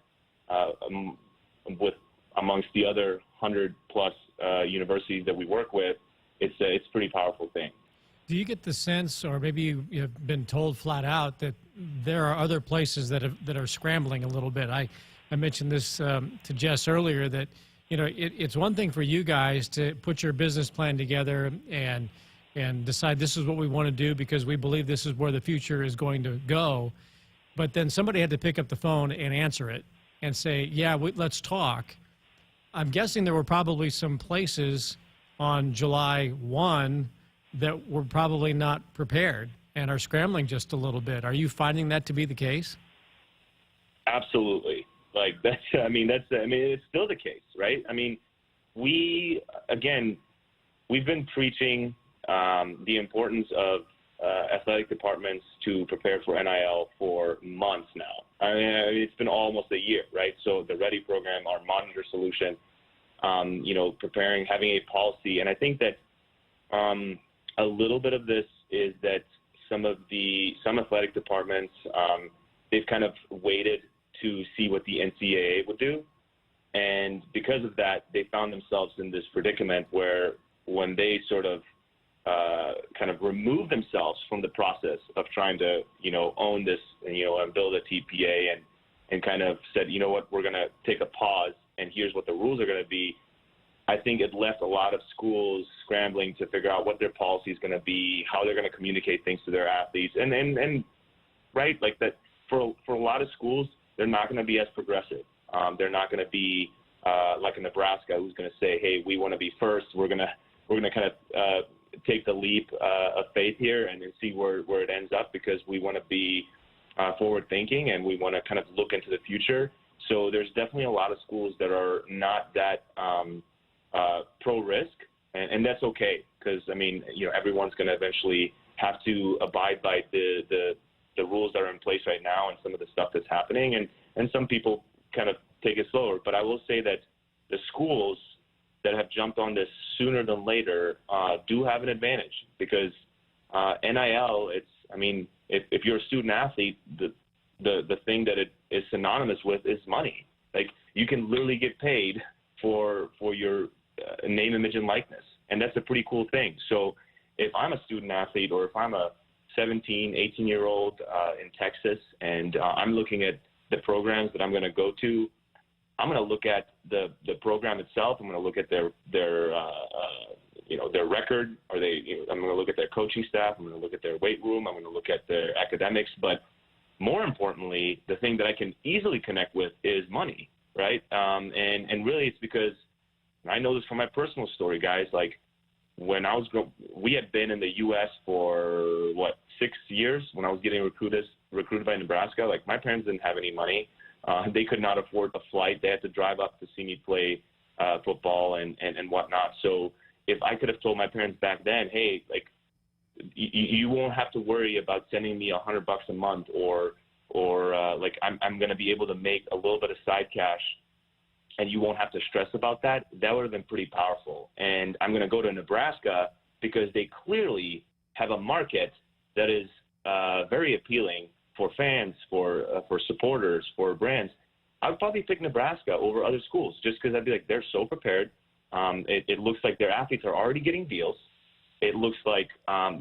with amongst the other 100+ universities that we work with, it's a pretty powerful thing. Do you get the sense, or maybe you've been told flat out, that there are other places that are scrambling a little bit? I mentioned this to Jess earlier, that it's one thing for you guys to put your business plan together and decide this is what we want to do because we believe this is where the future is going to go. But then somebody had to pick up the phone and answer it and say, yeah, let's talk. I'm guessing there were probably some places on July 1 that were probably not prepared and are scrambling just a little bit. Are you finding that to be the case? Absolutely. It's still the case, right? I mean, we've been preaching the importance of athletic departments to prepare for NIL for months now. I mean, it's been almost a year, right? So the READY program, our monitor solution, preparing, having a policy. And I think that a little bit of this is that some athletic departments, they've kind of waited to see what the NCAA would do. And because of that, they found themselves in this predicament where when they sort of kind of remove themselves from the process of trying to, own this, and build a TPA and kind of said, you know what, we're going to take a pause and here's what the rules are going to be. I think it left a lot of schools scrambling to figure out what their policy is going to be, how they're going to communicate things to their athletes. And right, like that for a lot of schools, they're not going to be as progressive. They're not going to be like a Nebraska who's going to say, hey, we want to be first. We're going to kind of take the leap of faith here and then see where it ends up, because we want to be forward thinking and we want to kind of look into the future. So there's definitely a lot of schools that are not that pro risk, and that's okay, because everyone's going to eventually have to abide by the rules that are in place right now and some of the stuff that's happening, and some people kind of take it slower. But I will say that the schools that have jumped on this sooner than later do have an advantage, because NIL, if you're a student athlete, the thing that it is synonymous with is money. Like, you can literally get paid for your name, image, and likeness, and that's a pretty cool thing. So if I'm a student athlete, or if I'm a 17, 18-year-old in Texas, and I'm looking at the programs that I'm going to go to, I'm going to look at the program itself. I'm going to look at their record. I'm going to look at their coaching staff. I'm going to look at their weight room. I'm going to look at their academics. But more importantly, the thing that I can easily connect with is money, right? And really, it's because I know this from my personal story, guys. Like, when I was we had been in the U.S. for 6 years when I was getting recruited by Nebraska. Like, my parents didn't have any money. They could not afford a flight. They had to drive up to see me play football and whatnot. So if I could have told my parents back then, hey, like, you won't have to worry about sending me $100 a month, or like I'm going to be able to make a little bit of side cash, and you won't have to stress about that, that would have been pretty powerful. And I'm going to go to Nebraska because they clearly have a market that is very appealing for fans, for supporters, for brands. I would probably pick Nebraska over other schools, just because I'd be like, they're so prepared. It looks like their athletes are already getting deals. It looks like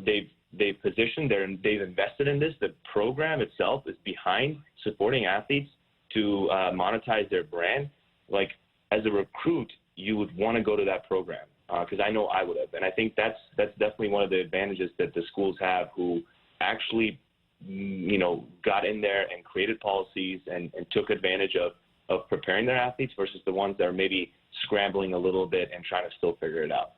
they've positioned, they've invested in this. The program itself is behind supporting athletes to monetize their brand. Like, as a recruit, you would want to go to that program, because I know I would have. And I think that's definitely one of the advantages that the schools have, who actually got in there and created policies and took advantage of preparing their athletes, versus the ones that are maybe scrambling a little bit and trying to still figure it out.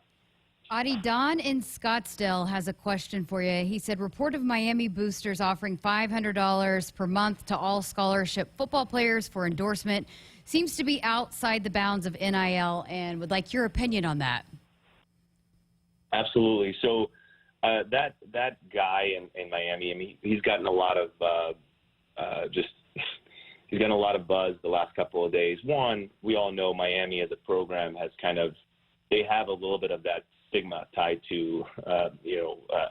Adi, Don in Scottsdale has a question for you. He said, report of Miami boosters offering $500 per month to all scholarship football players for endorsement seems to be outside the bounds of NIL, and would like your opinion on that. Absolutely. So that guy in Miami, I mean, he's gotten a lot of he's gotten a lot of buzz the last couple of days. One, we all know Miami as a program has they have a little bit of that stigma tied to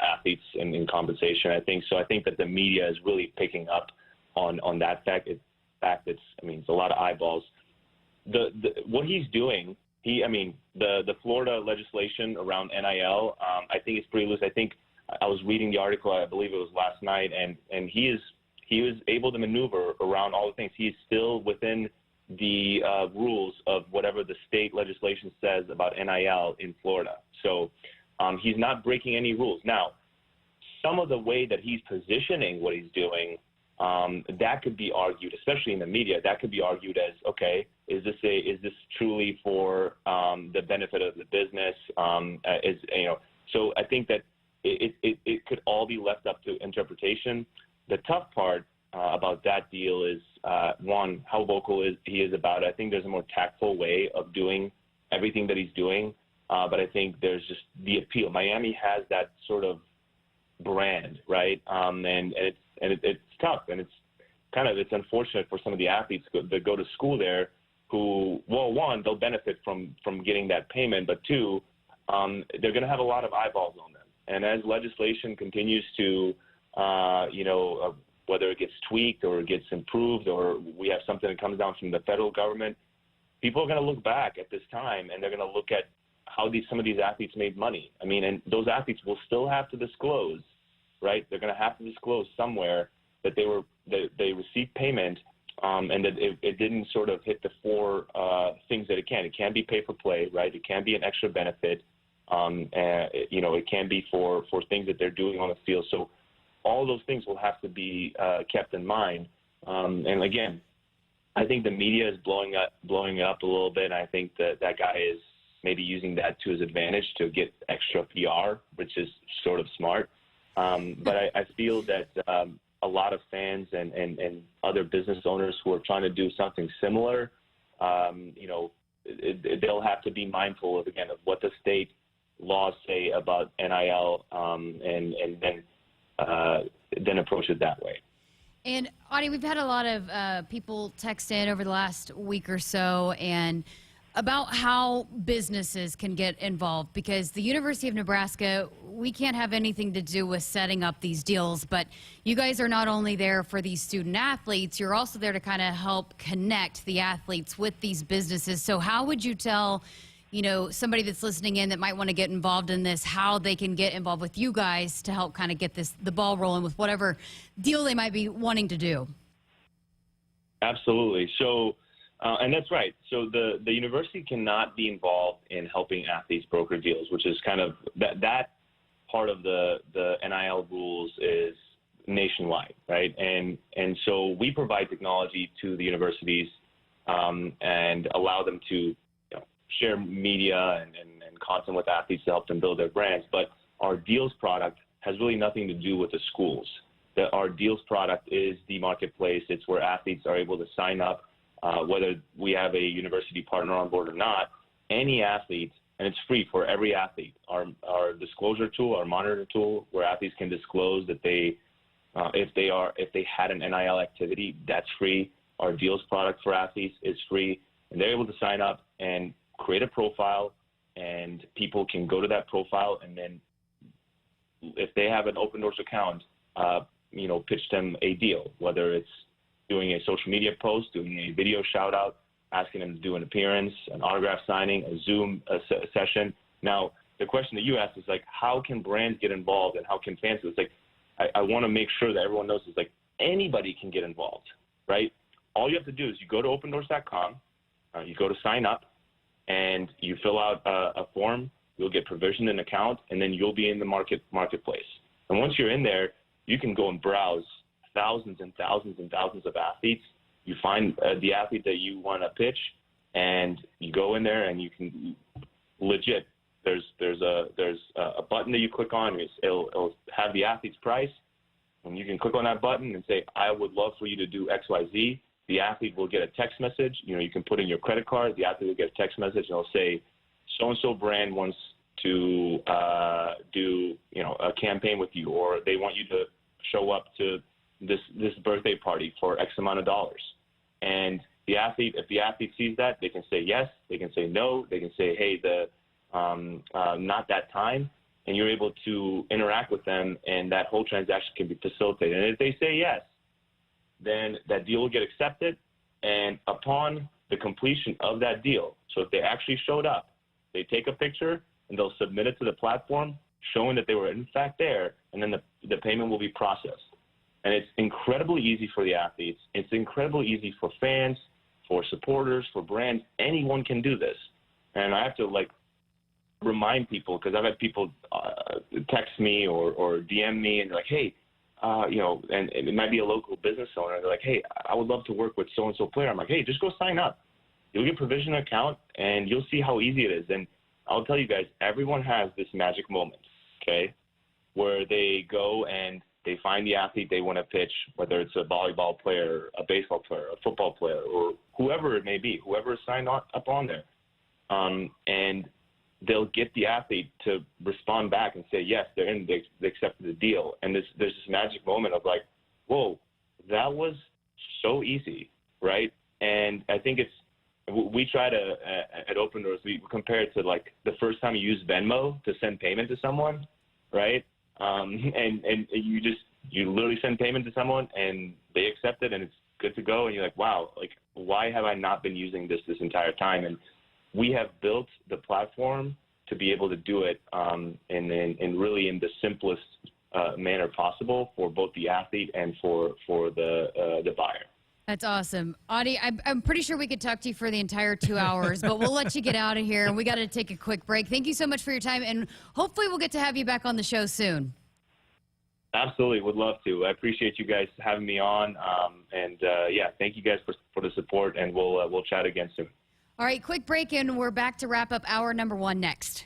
athletes and compensation. I think that the media is really picking up on that fact. It's a lot of eyeballs. What he's doing, the Florida legislation around NIL, I think it's pretty loose. I think I was reading the article, I believe it was last night, and he was able to maneuver around all the things. He's still within the rules of whatever the state legislation says about NIL in Florida. So he's not breaking any rules. Now, some of the way that he's positioning what he's doing, that could be argued, especially in the media, that could be argued as, okay, is this truly for the benefit of the business? So I think that it could all be left up to interpretation. The tough part about that deal is, one, how vocal he is about it. I think there's a more tactful way of doing everything that he's doing, but I think there's just the appeal. Miami has that sort of brand, right? And it's tough, and it's unfortunate for some of the athletes that go to school there who, well, one, they'll benefit from getting that payment, but two, they're going to have a lot of eyeballs on them. And as legislation continues to, whether it gets tweaked or it gets improved or we have something that comes down from the federal government, people are going to look back at this time and they're going to look at how some of these athletes made money. I mean, and those athletes will still have to disclose, right? They're going to have to disclose somewhere that they received payment and that it didn't sort of hit the four things that it can. It can be pay for play, right? It can be an extra benefit. It can be for things that they're doing on the field. So all those things will have to be kept in mind. And again, I think the media is blowing it up a little bit. And I think that guy is maybe using that to his advantage to get extra PR, which is sort of smart. But I feel that a lot of fans and other business owners who are trying to do something similar, they'll have to be mindful of what the state laws say about NIL, and then approach it that way. And Adi, we've had a lot of people text in over the last week or so and about how businesses can get involved, because the University of Nebraska, we can't have anything to do with setting up these deals, but you guys are not only there for these student athletes, you're also there to kind of help connect the athletes with these businesses. So how would you tell somebody that's listening in that might want to get involved in this, how they can get involved with you guys to help kind of get the ball rolling with whatever deal they might be wanting to do? Absolutely. So, and that's right. So the university cannot be involved in helping athletes broker deals, which is kind of that part of the NIL rules is nationwide, right? And so we provide technology to the universities and allow them to share media and content with athletes to help them build their brands. But our deals product has really nothing to do with the schools. Our deals product is the marketplace. It's where athletes are able to sign up, whether we have a university partner on board or not. Any athlete, and it's free for every athlete. Our disclosure tool, our monitor tool, where athletes can disclose that if they had an NIL activity, that's free. Our deals product for athletes is free, and they're able to sign up and create a profile, and people can go to that profile, and then if they have an open doors account, pitch them a deal, whether it's doing a social media post, doing a video shout out, asking them to do an appearance, an autograph signing, a Zoom session. Now, the question that you asked is how can brands get involved and how can fans? It's I want to make sure that everyone knows anybody can get involved, right? All you have to do is you go to opendoors.com, you go to sign up, and you fill out a form. You'll get provisioned an account, and then you'll be in the marketplace. And once you're in there, you can go and browse thousands and thousands and thousands of athletes. You find the athlete that you want to pitch, and you go in there and you can legit there's a button that you click on. It'll have the athlete's price, and you can click on that button and say, I would love for you to do X, Y, Z. The athlete will get a text message. You can put in your credit card. The athlete will get a text message, and it'll say, so-and-so brand wants to do a campaign with you, or they want you to show up to this birthday party for X amount of dollars. And if the athlete sees that, they can say yes, they can say no, they can say, hey, not that time, and you're able to interact with them, and that whole transaction can be facilitated. And if they say yes, then that deal will get accepted, and upon the completion of that deal, so if they actually showed up, they take a picture and they'll submit it to the platform showing that they were in fact there, and then the payment will be processed. And it's incredibly easy for the athletes. It's incredibly easy for fans, for supporters, for brands. Anyone can do this. And I have to remind people, because I've had people text me or DM me, and they're like, hey, and it might be a local business owner. They're like, hey, I would love to work with so-and-so player. I'm like, hey, just go sign up. You'll get provision account, and you'll see how easy it is. And I'll tell you guys, everyone has this magic moment, okay, where they go and they find the athlete they want to pitch, whether it's a volleyball player, a baseball player, a football player, or whoever it may be, whoever is signed up on there. And they'll get the athlete to respond back and say, yes, they're in, they accepted the deal. And there's this magic moment of like, whoa, that was so easy, right? And I think we try to, at Open Doors, we compare it to like the first time you use Venmo to send payment to someone, right? And you literally send payment to someone and they accept it and it's good to go. And you're like, wow, like, why have I not been using this entire time? And we have built the platform to be able to do it in really in the simplest manner possible for both the athlete and for the buyer. That's awesome. Adi, I'm pretty sure we could talk to you for the entire 2 hours, but we'll let you get out of here, and we got to take a quick break. Thank you so much for your time, and hopefully we'll get to have you back on the show soon. Absolutely. Would love to. I appreciate you guys having me on, thank you guys for the support, and we'll chat again soon. All right, quick break, and we're back to wrap up hour number 1 next.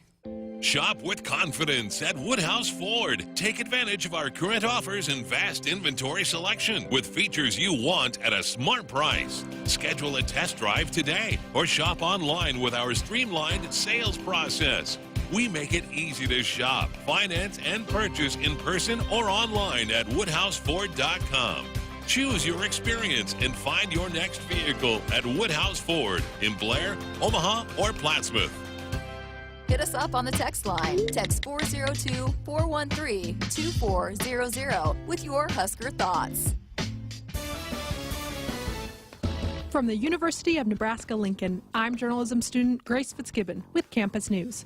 Shop with confidence at Woodhouse Ford. Take advantage of our current offers and vast inventory selection with features you want at a smart price. Schedule a test drive today or shop online with our streamlined sales process. We make it easy to shop, finance, and purchase in person or online at WoodhouseFord.com. Choose your experience and find your next vehicle at Woodhouse Ford in Blair, Omaha, or Plattsmouth. Hit us up on the text line. Text 402-413-2400 with your Husker thoughts. From the University of Nebraska-Lincoln, I'm journalism student Grace Fitzgibbon with Campus News.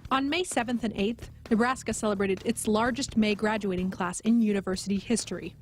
On May 7th and 8th, Nebraska celebrated its largest May graduating class in university history.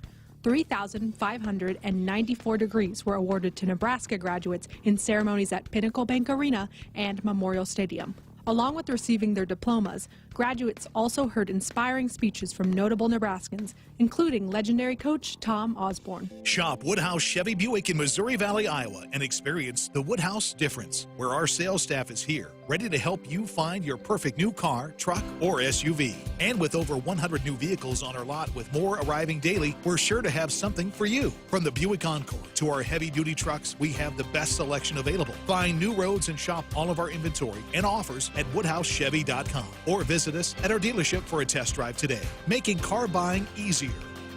3,594 degrees were awarded to Nebraska graduates in ceremonies at Pinnacle Bank Arena and Memorial Stadium. Along with receiving their diplomas, graduates also heard inspiring speeches from notable Nebraskans, including legendary coach Tom Osborne. Shop Woodhouse Chevy Buick in Missouri Valley, Iowa, and experience the Woodhouse difference, where our sales staff is here, ready to help you find your perfect new car, truck, or SUV. And with over 100 new vehicles on our lot with more arriving daily, we're sure to have something for you. From the Buick Encore to our heavy-duty trucks, we have the best selection available. Find new roads and shop all of our inventory and offers at WoodhouseChevy.com or visit us at our dealership for a test drive today, making car buying easier.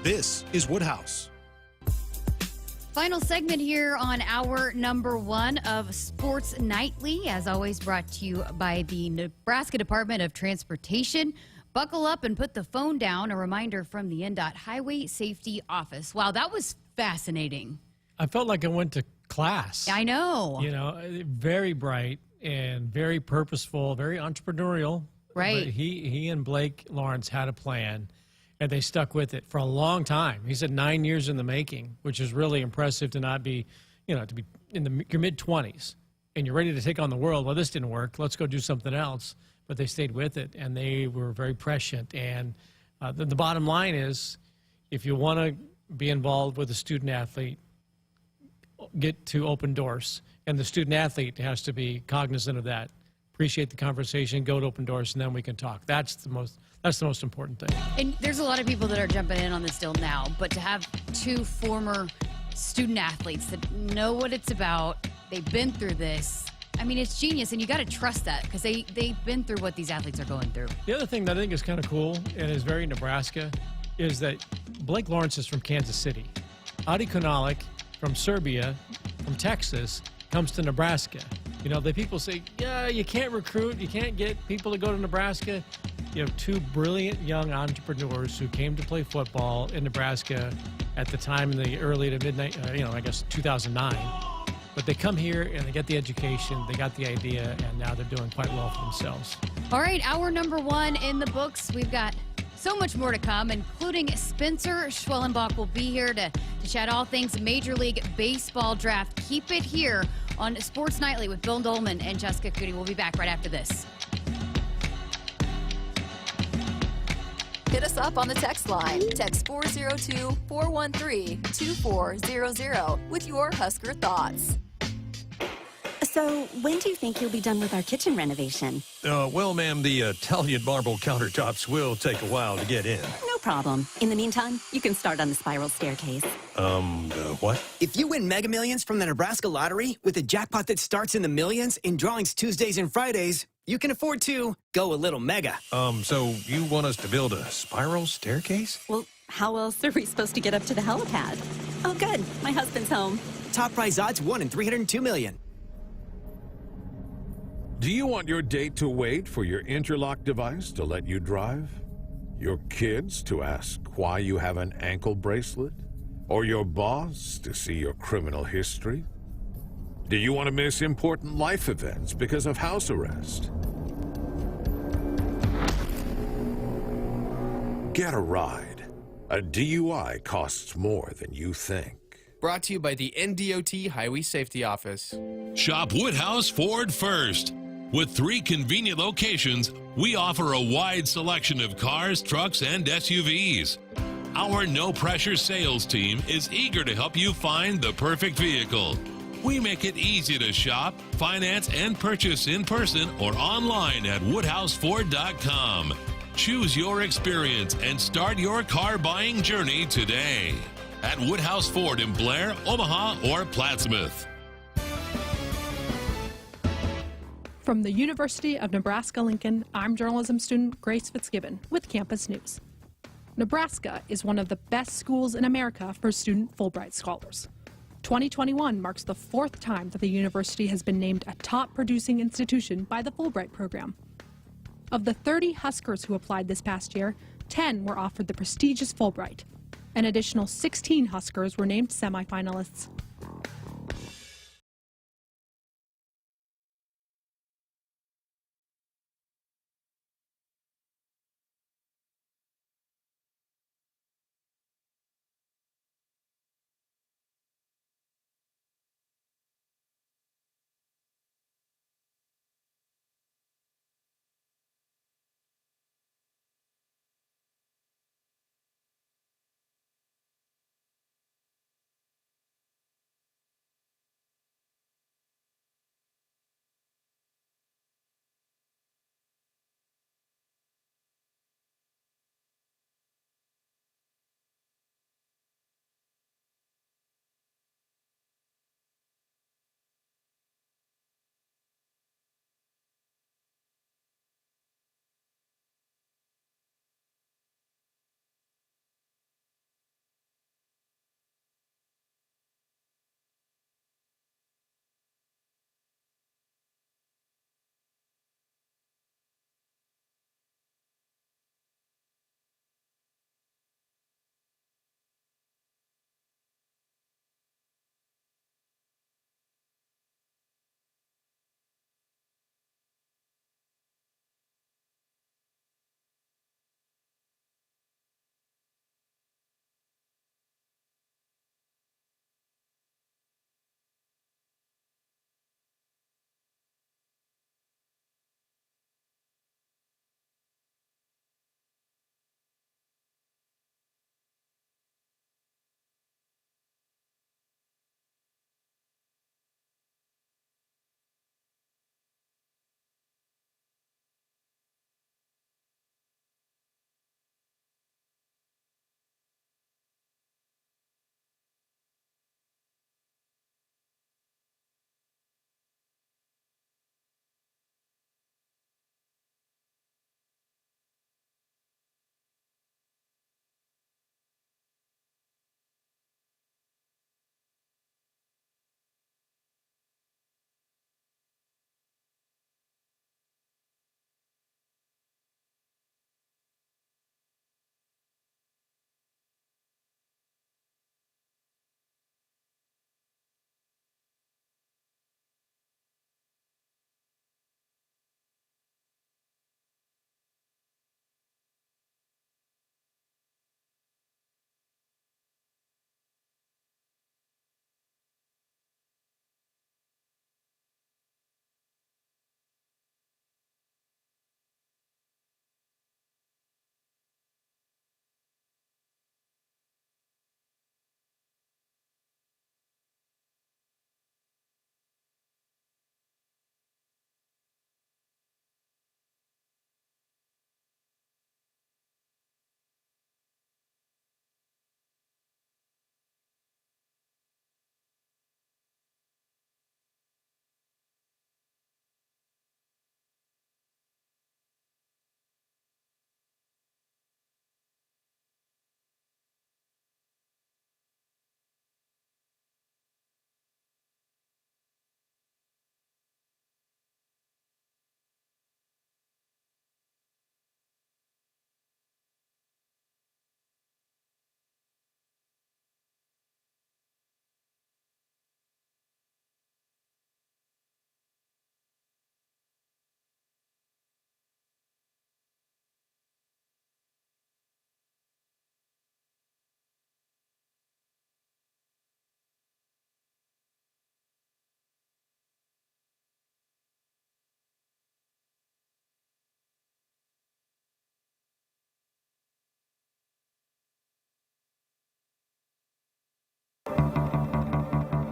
This is Woodhouse. Final segment here on hour number 1 of Sports Nightly, as always brought to you by the Nebraska Department of Transportation. Buckle up and put the phone down. A reminder from the NDOT Highway Safety Office. Wow, that was fascinating. I felt like I went to class. I know. You know, very bright and very purposeful, very entrepreneurial. Right. But he and Blake Lawrence had a plan, and they stuck with it for a long time. He said 9 years in the making, which is really impressive to not be, to be in your mid-20s, and you're ready to take on the world. Well, this didn't work. Let's go do something else. But they stayed with it, and they were very prescient. And the bottom line is, if you want to be involved with a student-athlete, get to Open Doors. And the student-athlete has to be cognizant of that. appreciate the conversation, go to Open Doors, and then we can talk. That's the most important thing. And there's a lot of people that are jumping in on this deal now, but to have two former student athletes that know what it's about, they've been through this. I mean, it's genius, and you got to trust that because they've been through what these athletes are going through. The other thing that I think is kind of cool and is very Nebraska is that Blake Lawrence is from Kansas City. Adi Kunalic from Serbia, from Texas, comes to Nebraska. You know, the people say, yeah, you can't recruit, you can't get people to go to Nebraska. You have two brilliant young entrepreneurs who came to play football in Nebraska at the time in the early to midnight, 2009. But they come here and they get the education, they got the idea, and now they're doing quite well for themselves. All right, hour number 1 in the books. We've got so much more to come, including Spencer Schwellenbach will be here to chat all things Major League Baseball draft. Keep it here on Sports Nightly with Bill Dolman and Jessica Coody. We'll be back right after this. Hit us up on the text line. Text 402-413-2400 with your Husker thoughts. So, when do you think you'll be done with our kitchen renovation? Well, ma'am, the Italian marble countertops will take a while to get in. No problem. In the meantime, you can start on the spiral staircase. What? If you win Mega Millions from the Nebraska Lottery with a jackpot that starts in the millions in drawings Tuesdays and Fridays, you can afford to go a little mega. So you want us to build a spiral staircase? Well, how else are we supposed to get up to the helipad? Oh, good. My husband's home. Top prize odds 1 in 302 million. Do you want your date to wait for your interlock device to let you drive? Your kids to ask why you have an ankle bracelet? Or your boss to see your criminal history? Do you want to miss important life events because of house arrest? Get a ride. A DUI costs more than you think. Brought to you by the NDOT Highway Safety Office. Shop Woodhouse Ford first. With 3 convenient locations, we offer a wide selection of cars, trucks, and SUVs. Our no-pressure sales team is eager to help you find the perfect vehicle. We make it easy to shop, finance, and purchase in person or online at woodhouseford.com. Choose your experience and start your car buying journey today at Woodhouse Ford in Blair, Omaha, or Plattsmouth. From the University of Nebraska-Lincoln, I'm journalism student Grace Fitzgibbon with Campus News. Nebraska is one of the best schools in America for student Fulbright scholars. 2021 marks the 4th time that the university has been named a top producing institution by the Fulbright program. Of the 30 Huskers who applied this past year, 10 were offered the prestigious Fulbright. An additional 16 Huskers were named semifinalists.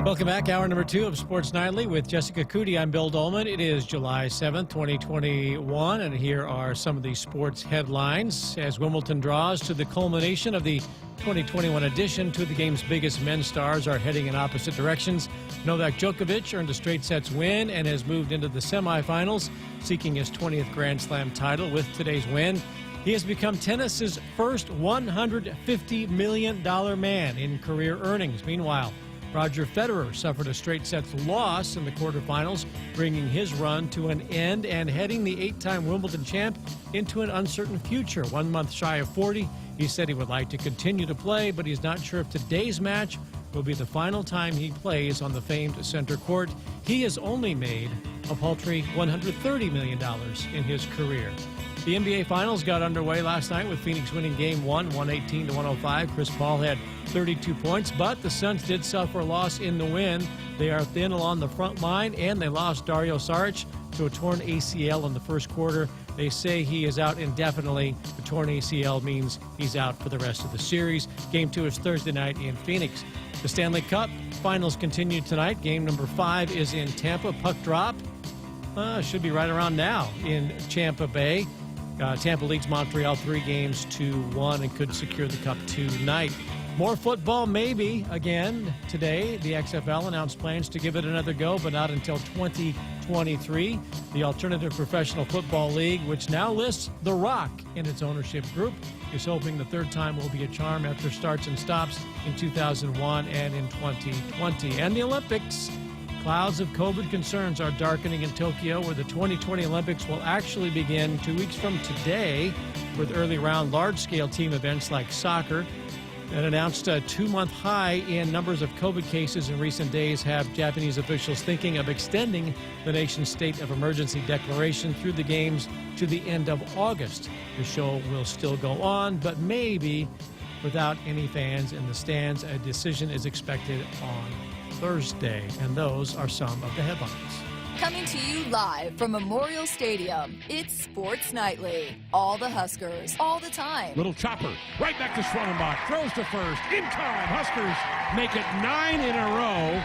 Welcome back. Hour number 2 of Sports Nightly with Jessica Coody. I'm Bill Dolman. It is July 7th, 2021, and here are some of the sports headlines as Wimbledon draws to the culmination of the 2021 edition. Two of the game's biggest men's stars are heading in opposite directions. Novak Djokovic earned a straight sets win and has moved into the semifinals, seeking his 20th Grand Slam title with today's win. He has become tennis's first $150 million man in career earnings. Meanwhile, Roger Federer suffered a straight sets loss in the quarterfinals, bringing his run to an end and heading the 8-time Wimbledon champ into an uncertain future. 1 month shy of 40, he said he would like to continue to play, but he's not sure if today's match will be the final time he plays on the famed center court. He has only made a paltry $130 million in his career. The NBA Finals got underway last night with Phoenix winning Game 1, 118-105. Chris Paul had 32 points, but the Suns did suffer a loss in the win. They are thin along the front line, and they lost Dario Saric to a torn ACL in the first quarter. They say he is out indefinitely. The torn ACL means he's out for the rest of the series. Game 2 is Thursday night in Phoenix. The Stanley Cup Finals continue tonight. Game number 5 is in Tampa. Puck drop should be right around now in Tampa Bay. Tampa leads Montreal 3-1 and could secure the cup tonight. More football maybe again today. The XFL announced plans to give it another go, but not until 2023. The Alternative Professional Football League, which now lists The Rock in its ownership group, is hoping the third time will be a charm after starts and stops in 2001 and in 2020. And the Olympics. Clouds of COVID concerns are darkening in Tokyo, where the 2020 Olympics will actually begin 2 weeks from today with early round large-scale team events like soccer. An announced a 2-month high in numbers of COVID cases in recent days have Japanese officials thinking of extending the nation's state of emergency declaration through the games to the end of August. The show will still go on, but maybe without any fans in the stands. A decision is expected on Thursday, and those are some of the headlines. Coming to you live from Memorial Stadium, it's Sports Nightly. All the Huskers, all the time. Little chopper, right back to Schwellenbach, throws to first, in time. Huskers make it 9 in a row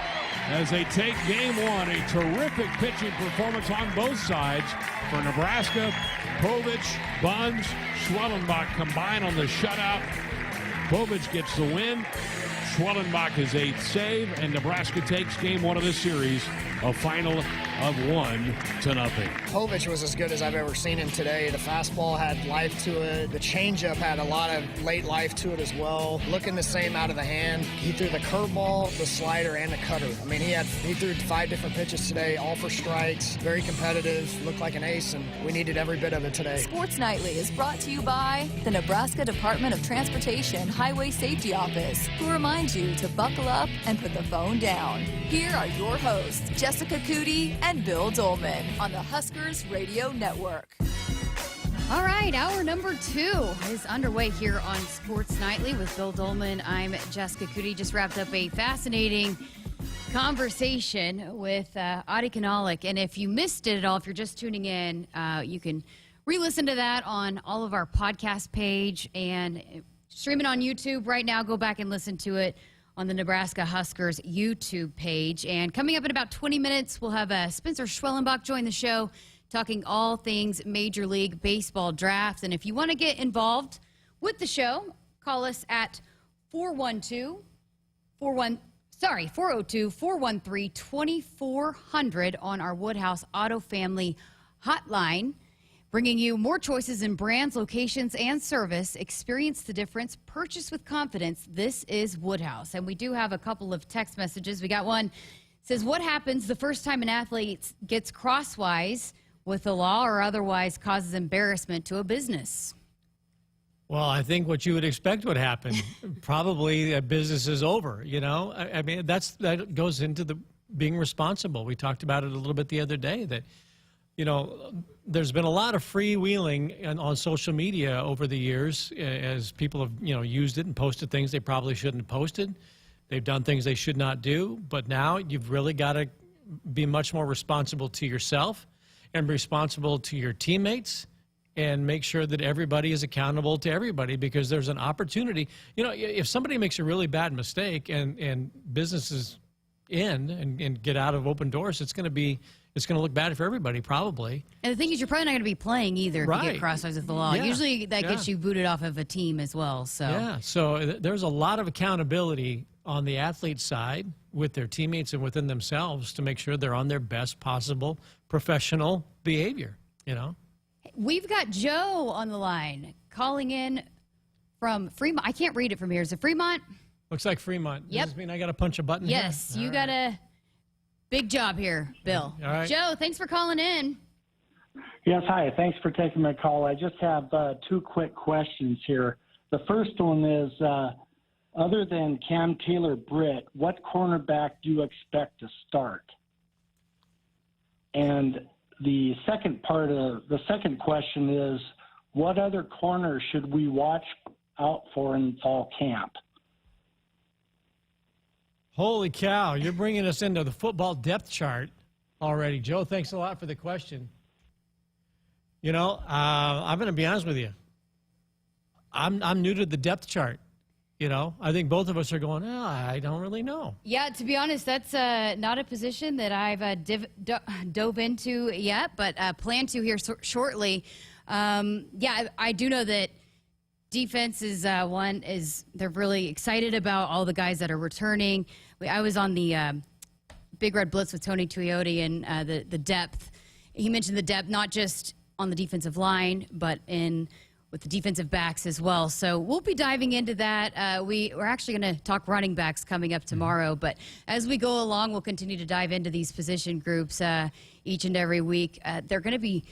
as they take Game 1. A terrific pitching performance on both sides for Nebraska. Povich, Buns, Schwellenbach combine on the shutout. Povich gets the win. Schwellenbach his 8th save, and Nebraska takes Game 1 of this series, a final of 1-0. Povich was as good as I've ever seen him today. The fastball had life to it. The changeup had a lot of late life to it as well. Looking the same out of the hand. He threw the curveball, the slider, and the cutter. I mean, he threw 5 different pitches today, all for strikes. Very competitive. Looked like an ace, and we needed every bit of it today. Sports Nightly is brought to you by the Nebraska Department of Transportation Highway Safety Office, who reminds you to buckle up and put the phone down. Here are your hosts, Jessica Coody and Bill Dolman, on the Huskers Radio Network. All right, hour number 2 is underway here on Sports Nightly with Bill Dolman. I'm Jessica Coody. Just wrapped up a fascinating conversation with Adi Kunalic. And if you missed it at all, if you're just tuning in, you can re-listen to that on all of our podcast page and stream it on YouTube right now. Go back and listen to it on the Nebraska Huskers YouTube page. And coming up in about 20 minutes, we'll have Spencer Schwellenbach join the show, talking all things Major League Baseball draft. And if you want to get involved with the show, call us at 402-413-2400 on our Woodhouse Auto Family hotline. Bringing you more choices in brands, locations, and service. Experience the difference. Purchase with confidence. This is Woodhouse. And we do have a couple of text messages. We got one. It says, what happens the first time an athlete gets crosswise with the law or otherwise causes embarrassment to a business? Well, I think what you would expect would happen. Probably a business is over, you know. I mean, that goes into the being responsible. We talked about it a little bit the other day that, you know, there's been a lot of freewheeling on social media over the years as people have, you know, used it and posted things they probably shouldn't have posted. They've done things they should not do. But now you've really got to be much more responsible to yourself and responsible to your teammates and make sure that everybody is accountable to everybody, because there's an opportunity. You know, if somebody makes a really bad mistake and business is in and get out of open doors, it's going to look bad for everybody, probably. And the thing is, you're probably not going to be playing either if you get crosswise with the law. Yeah. Usually that gets you booted off of a team as well. So yeah, so there's a lot of accountability on the athlete side with their teammates and within themselves to make sure they're on their best possible professional behavior, you know? We've got Joe on the line calling in from Fremont. I can't read it from here. Is it Fremont? Looks like Fremont. Yep. Does this mean I got to punch a button here? Yes, you got a big job here, Bill. All right. Joe, thanks for calling in. Yes, hi. Thanks for taking my call. I just have two quick questions here. The first one is, other than Cam Taylor-Britt, what cornerback do you expect to start? And the second part of the second question is, what other corners should we watch out for in fall camp? Holy cow, you're bringing us into the football depth chart already. Joe, thanks a lot for the question. You know, I'm going to be honest with you. I'm new to the depth chart. You know, I think both of us are going, oh, I don't really know. Yeah, to be honest, that's not a position that I've dove into yet, but plan to here shortly. Yeah, I do know that defense is they're really excited about all the guys that are returning. I was on the Big Red Blitz with Tony Tuioti and the depth. He mentioned the depth not just on the defensive line, but with the defensive backs as well. So we'll be diving into that. We're actually going to talk running backs coming up tomorrow. But as we go along, we'll continue to dive into these position groups each and every week. They're going to be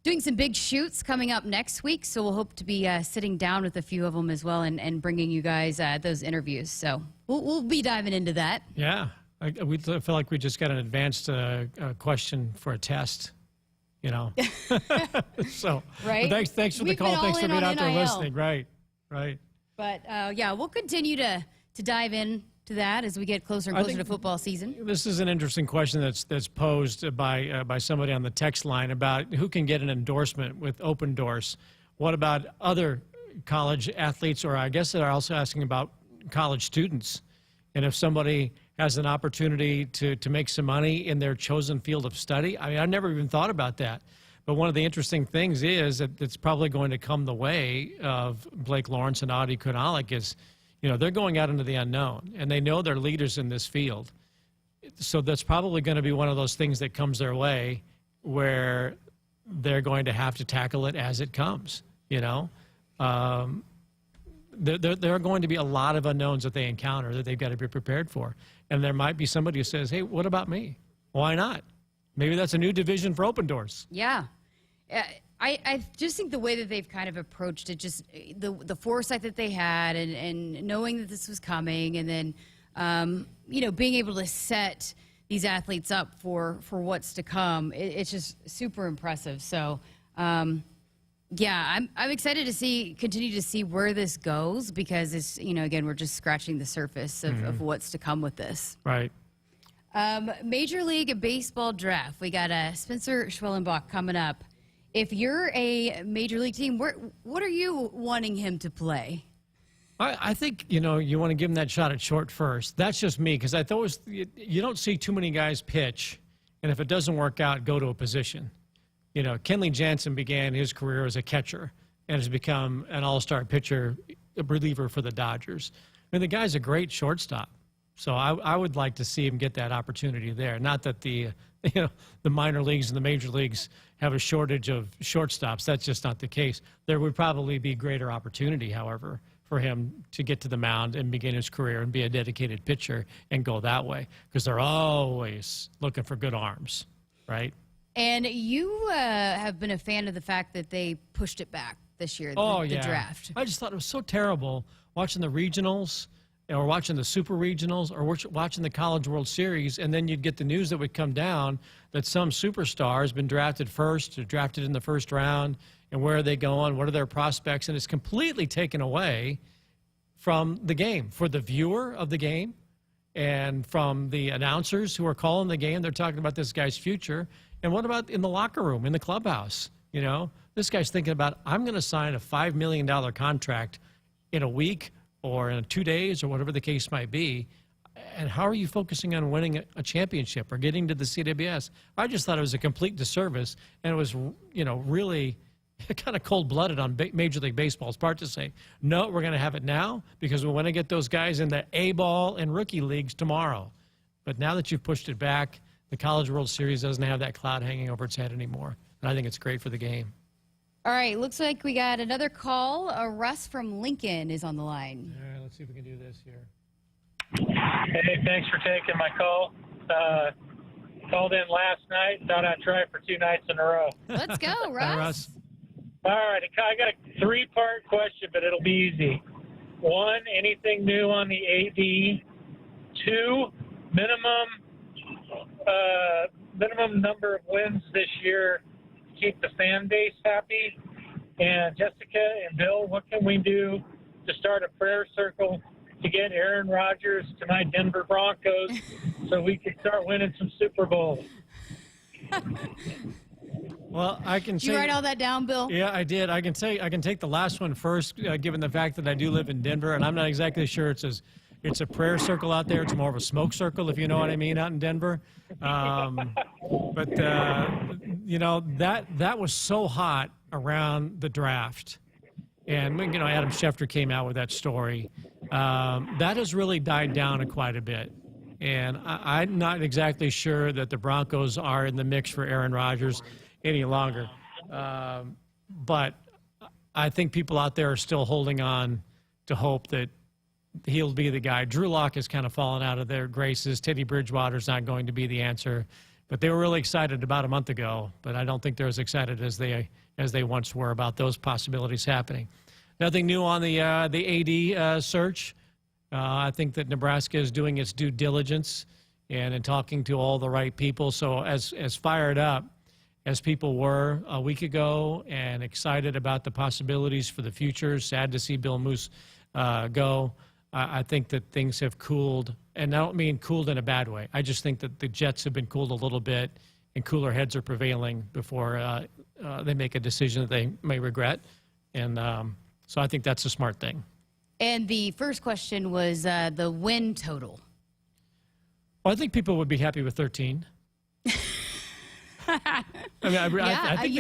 doing some big shoots coming up next week. So we'll hope to be sitting down with a few of them as well and bringing you guys those interviews. So we'll be diving into that. Yeah. We feel like we just got an advanced question for a test. You know, so right. Thanks for the call. Thanks for being out there listening. Right. But yeah, we'll continue to dive into that as we get closer and closer to football season. This is an interesting question that's posed by somebody on the text line about who can get an endorsement with Open Doors. What about other college athletes, or I guess they're also asking about college students, and if somebody has an opportunity to make some money in their chosen field of study. I mean, I never even thought about that. But one of the interesting things is that it's probably going to come the way of Blake Lawrence and Adi Kunalic is, you know, they're going out into the unknown, and they know they're leaders in this field. So that's probably going to be one of those things that comes their way where they're going to have to tackle it as it comes, you know. There are going to be a lot of unknowns that they encounter that they've got to be prepared for. And there might be somebody who says, hey, what about me? Why not? Maybe that's a new division for Open Doors. Yeah. I just think the way that they've kind of approached it, just the foresight that they had and knowing that this was coming, and then, you know, being able to set these athletes up for what's to come, it's just super impressive. So, yeah, I'm excited to continue to see where this goes, because it's, you know, again, we're just scratching the surface of what's to come with this. Right. Major League Baseball draft. We got Spencer Schwellenbach coming up. If you're a Major League team, what are you wanting him to play? I think, you know, you want to give him that shot at short first. That's just me, because you don't see too many guys pitch, and if it doesn't work out, go to a position. You know, Kenley Jansen began his career as a catcher and has become an all-star pitcher, a reliever for the Dodgers. I mean, the guy's a great shortstop. So I would like to see him get that opportunity there. Not that the minor leagues and the major leagues have a shortage of shortstops. That's just not the case. There would probably be greater opportunity, however, for him to get to the mound and begin his career and be a dedicated pitcher and go that way, because they're always looking for good arms, right? And you have been a fan of the fact that they pushed it back this year, the draft. I just thought it was so terrible watching the regionals or watching the super regionals or watching the College World Series, and then you'd get the news that would come down that some superstar has been drafted first or drafted in the first round, and where are they going, what are their prospects, and it's completely taken away from the game. For the viewer of the game and from the announcers who are calling the game, they're talking about this guy's future. And what about in the locker room, in the clubhouse? You know, this guy's thinking about, I'm going to sign a $5 million contract in a week or in 2 days or whatever the case might be. And how are you focusing on winning a championship or getting to the CWS? I just thought it was a complete disservice, and it was, really kind of cold-blooded on Major League Baseball's part to say, no, we're going to have it now because we want to get those guys in the A-ball and rookie leagues tomorrow. But now that you've pushed it back, the College World Series doesn't have that cloud hanging over its head anymore. And I think it's great for the game. All right, looks like we got another call. Russ from Lincoln is on the line. All right, let's see if we can do this here. Hey, thanks for taking my call. Called in last night. Thought I'd try for 2 nights in a row. Let's go, Russ. Hi, Russ. All right, I got a 3-part question, but it'll be easy. 1, anything new on the AD? 2, minimum number of wins this year to keep the fan base happy. And Jessica and Bill, what can we do to start a prayer circle to get Aaron Rodgers to my Denver Broncos so we can start winning some Super Bowls? Well, I can Did you write all that down, Bill? Yeah, I did. I can take the last one first, given the fact that I do live in Denver, and I'm not exactly sure it's a prayer circle out there. It's more of a smoke circle, if you know what I mean, out in Denver. But that was so hot around the draft. And, Adam Schefter came out with that story. That has really died down quite a bit. And I'm not exactly sure that the Broncos are in the mix for Aaron Rodgers any longer. But I think people out there are still holding on to hope that he'll be the guy. Drew Lock has kind of fallen out of their graces. Teddy Bridgewater's not going to be the answer. But they were really excited about a month ago. But I don't think they're as excited as they once were about those possibilities happening. Nothing new on the AD search. I think that Nebraska is doing its due diligence and in talking to all the right people. So as fired up as people were a week ago and excited about the possibilities for the future, sad to see Bill Moose go, I think that things have cooled. And I don't mean cooled in a bad way. I just think that the Jets have been cooled a little bit and cooler heads are prevailing before they make a decision that they may regret. And so I think that's a smart thing. And the first question was the win total. Well, I think people would be happy with 13. I think they'd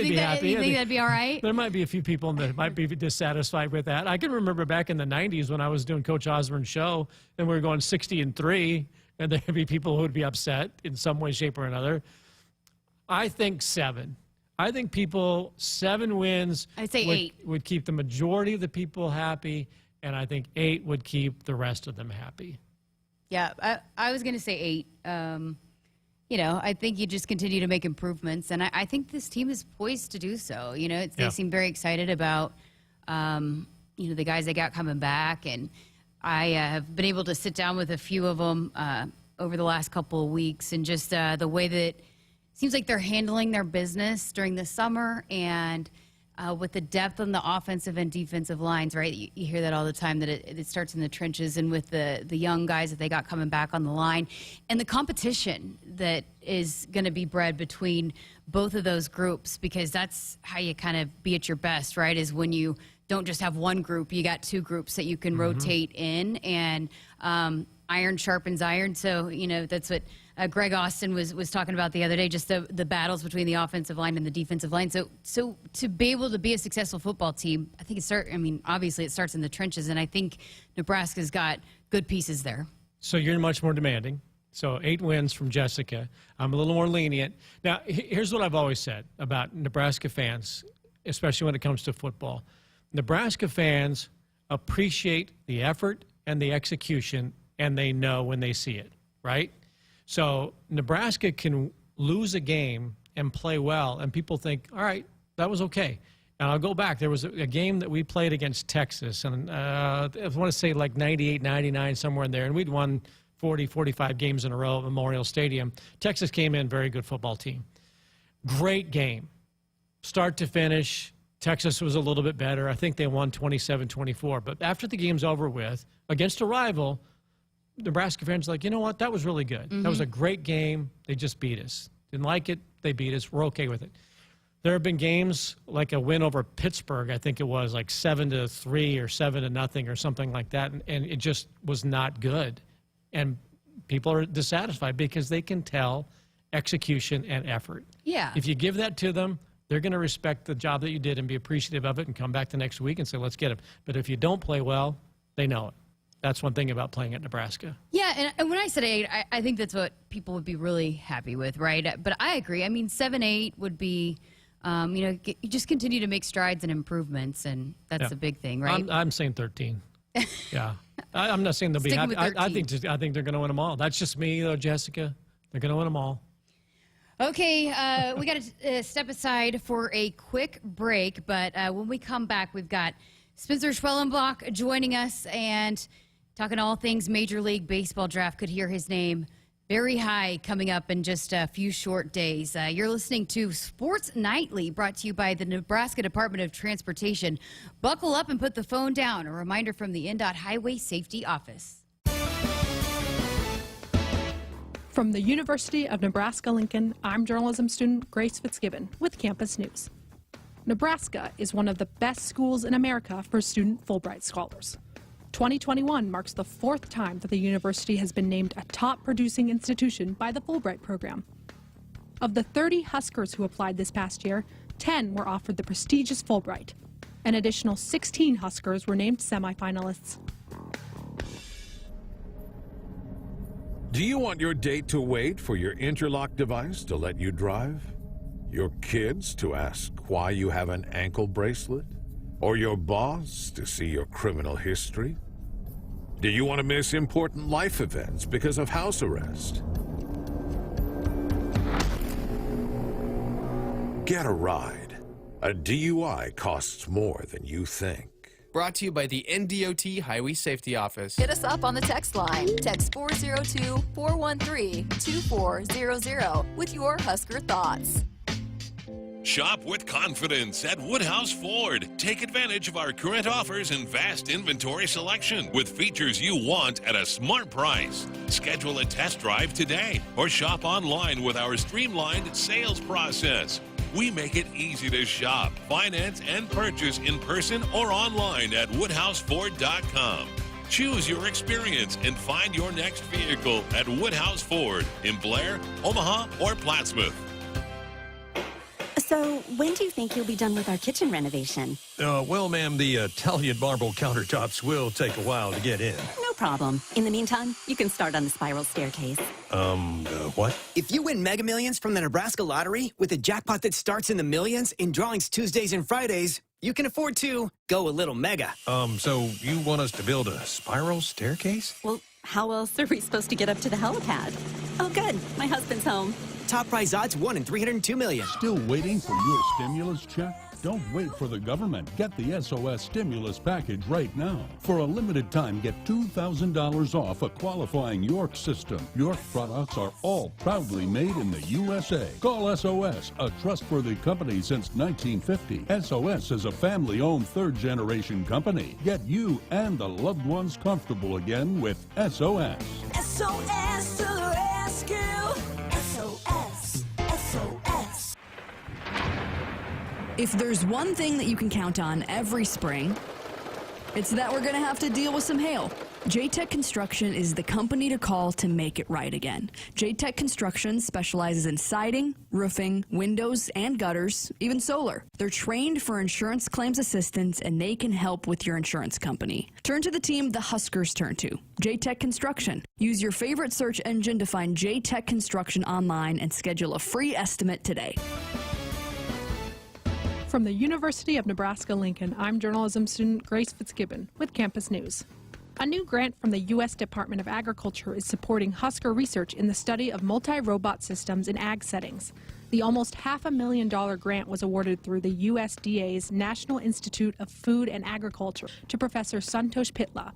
be happy. You think that'd be all right? There might be a few people that might be dissatisfied with that. I can remember back in the 90s when I was doing Coach Osborne's show and we were going 60-3, and there'd be people who would be upset in some way, shape, or another. I think 7. I think 7 wins I'd say 8 would keep the majority of the people happy, and I think 8 would keep the rest of them happy. Yeah, I was going to say 8. I think you just continue to make improvements, and I think this team is poised to do so. They seem very excited about, the guys they got coming back, and I have been able to sit down with a few of them over the last couple of weeks, and just the way that seems like they're handling their business during the summer and with the depth on the offensive and defensive lines, right? You hear that all the time, that it starts in the trenches, and with the young guys that they got coming back on the line. And the competition that is going to be bred between both of those groups, because that's how you kind of be at your best, right, is when you don't just have one group, you got 2 groups that you can rotate in, and iron sharpens iron. So, that's what Greg Austin was talking about the other day, just the battles between the offensive line and the defensive line. So to be able to be a successful football team, I think obviously it starts in the trenches, and I think Nebraska's got good pieces there. So you're much more demanding. So 8 wins from Jessica. I'm a little more lenient. Now, here's what I've always said about Nebraska fans, especially when it comes to football. Nebraska fans appreciate the effort and the execution, and they know when they see it, right? So Nebraska can lose a game and play well, and people think, all right, that was okay. And I'll go back. There was a game that we played against Texas, and I want to say like 98, 99, somewhere in there, and we'd won 40, 45 games in a row at Memorial Stadium. Texas came in, very good football team. Great game. Start to finish, Texas was a little bit better. I think they won 27-24. But after the game's over with, against a rival, Nebraska fans are like, you know what, that was really good. That was a great game. They just beat us. Didn't like it. They beat us. We're okay with it. There have been games like a win over Pittsburgh, I think it was like 7-3 or 7-0 or something like that, and it just was not good. And people are dissatisfied because they can tell execution and effort. Yeah. If you give that to them, they're going to respect the job that you did and be appreciative of it and come back the next week and say, let's get it. But if you don't play well, they know it. That's one thing about playing at Nebraska. Yeah, and when I said 8, I think that's what people would be really happy with, right? But I agree. I mean, 7-8 would be, you just continue to make strides and improvements, and that's the big thing, right? I'm saying 13. Yeah. I'm not saying they'll be happy. I think they're going to win them all. That's just me, though, Jessica. They're going to win them all. Okay, we got to step aside for a quick break, but when we come back, we've got Spencer Schwellenbach joining us and talking all things Major League Baseball draft. Could hear his name very high coming up in just a few short days. You're listening to Sports Nightly, brought to you by the Nebraska Department of Transportation. Buckle up and put the phone down. A reminder from the NDOT Highway Safety Office. From the University of Nebraska-Lincoln, I'm journalism student Grace Fitzgibbon with Campus News. Nebraska is one of the best schools in America for student Fulbright scholars. 2021 marks the 4th time that the university has been named a top producing institution by the Fulbright program. Of the 30 Huskers who applied this past year, 10 were offered the prestigious Fulbright. An additional 16 Huskers were named semifinalists. Do you want your date to wait for your interlock device to let you drive? Your kids to ask why you have an ankle bracelet? Or your boss to see your criminal history? Do you want to miss important life events because of house arrest? Get a ride. A DUI costs more than you think. Brought to you by the NDOT Highway Safety Office. Hit us up on the text line. Text 402-413-2400 with your Husker thoughts. Shop with confidence at Woodhouse Ford. Take advantage of our current offers and vast inventory selection with features you want at a smart price. Schedule a test drive today or shop online with our streamlined sales process. We make it easy to shop, finance, and purchase in person or online at woodhouseford.com. Choose your experience and find your next vehicle at Woodhouse Ford in Blair, Omaha, or Plattsmouth. So, when do you think you'll be done with our kitchen renovation? Well, ma'am, the Italian marble countertops will take a while to get in. No problem. In the meantime, you can start on the spiral staircase. What? If you win Mega Millions from the Nebraska Lottery with a jackpot that starts in the millions in drawings Tuesdays and Fridays, you can afford to go a little mega. So you want us to build a spiral staircase? Well, how else are we supposed to get up to the helipad? Oh, good. My husband's home. Top prize odds 1 in 302 million. Still waiting for your stimulus check? Don't wait for the government. Get the SOS stimulus package right now. For a limited time, get $2,000 off a qualifying York system. York products are all proudly made in the USA. Call SOS, a trustworthy company since 1950. SOS is a family-owned third-generation company. Get you and the loved ones comfortable again with SOS. SOS to the rescue. SOS. SOS. If there's one thing that you can count on every spring, it's that we're going to have to deal with some hail. J-Tech Construction is the company to call to make it right again. J-Tech Construction specializes in siding, roofing, windows, and gutters, even solar. They're trained for insurance claims assistance, and they can help with your insurance company. Turn to the team the Huskers turn to, J-Tech Construction. Use your favorite search engine to find J-Tech Construction online and schedule a free estimate today. From the University of Nebraska-Lincoln, I'm journalism student Grace Fitzgibbon with Campus News. A new grant from the U.S. Department of Agriculture is supporting Husker research in the study of multi-robot systems in ag settings. The almost $500,000 grant was awarded through the USDA's National Institute of Food and Agriculture to Professor Santosh Pitla.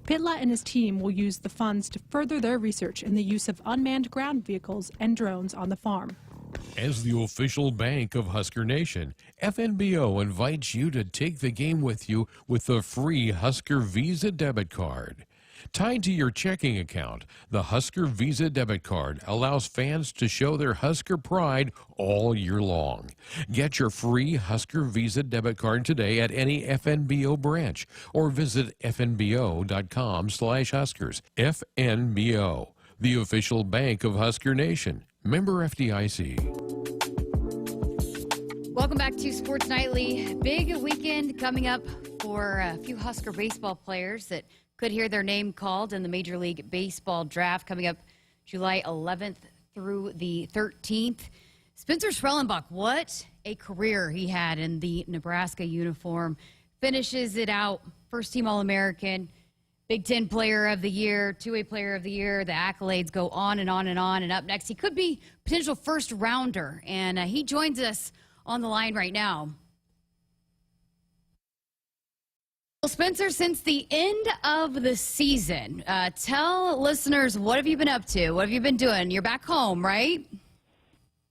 Pitla and his team will use the funds to further their research in the use of unmanned ground vehicles and drones on the farm. As the official bank of Husker Nation, FNBO invites you to take the game with you with the free Husker Visa debit card. Tied to your checking account, the Husker Visa debit card allows fans to show their Husker pride all year long. Get your free Husker Visa debit card today at any FNBO branch or visit fnbo.com/Huskers. FNBO, the official bank of Husker Nation. Member FDIC. Welcome back to Sports Nightly. Big weekend coming up for a few Husker baseball players that could hear their name called in the Major League Baseball draft coming up July 11th through the 13th. Spencer Schwellenbach, what a career he had in the Nebraska uniform. Finishes it out, first-team All-American, Big Ten Player of the Year, two-way Player of the Year. The accolades go on and on and on. And up next, he could be potential first-rounder, and he joins us on the line right now. Well, Spencer, since the end of the season, tell listeners, what have you been up to? What have you been doing? You're back home, right?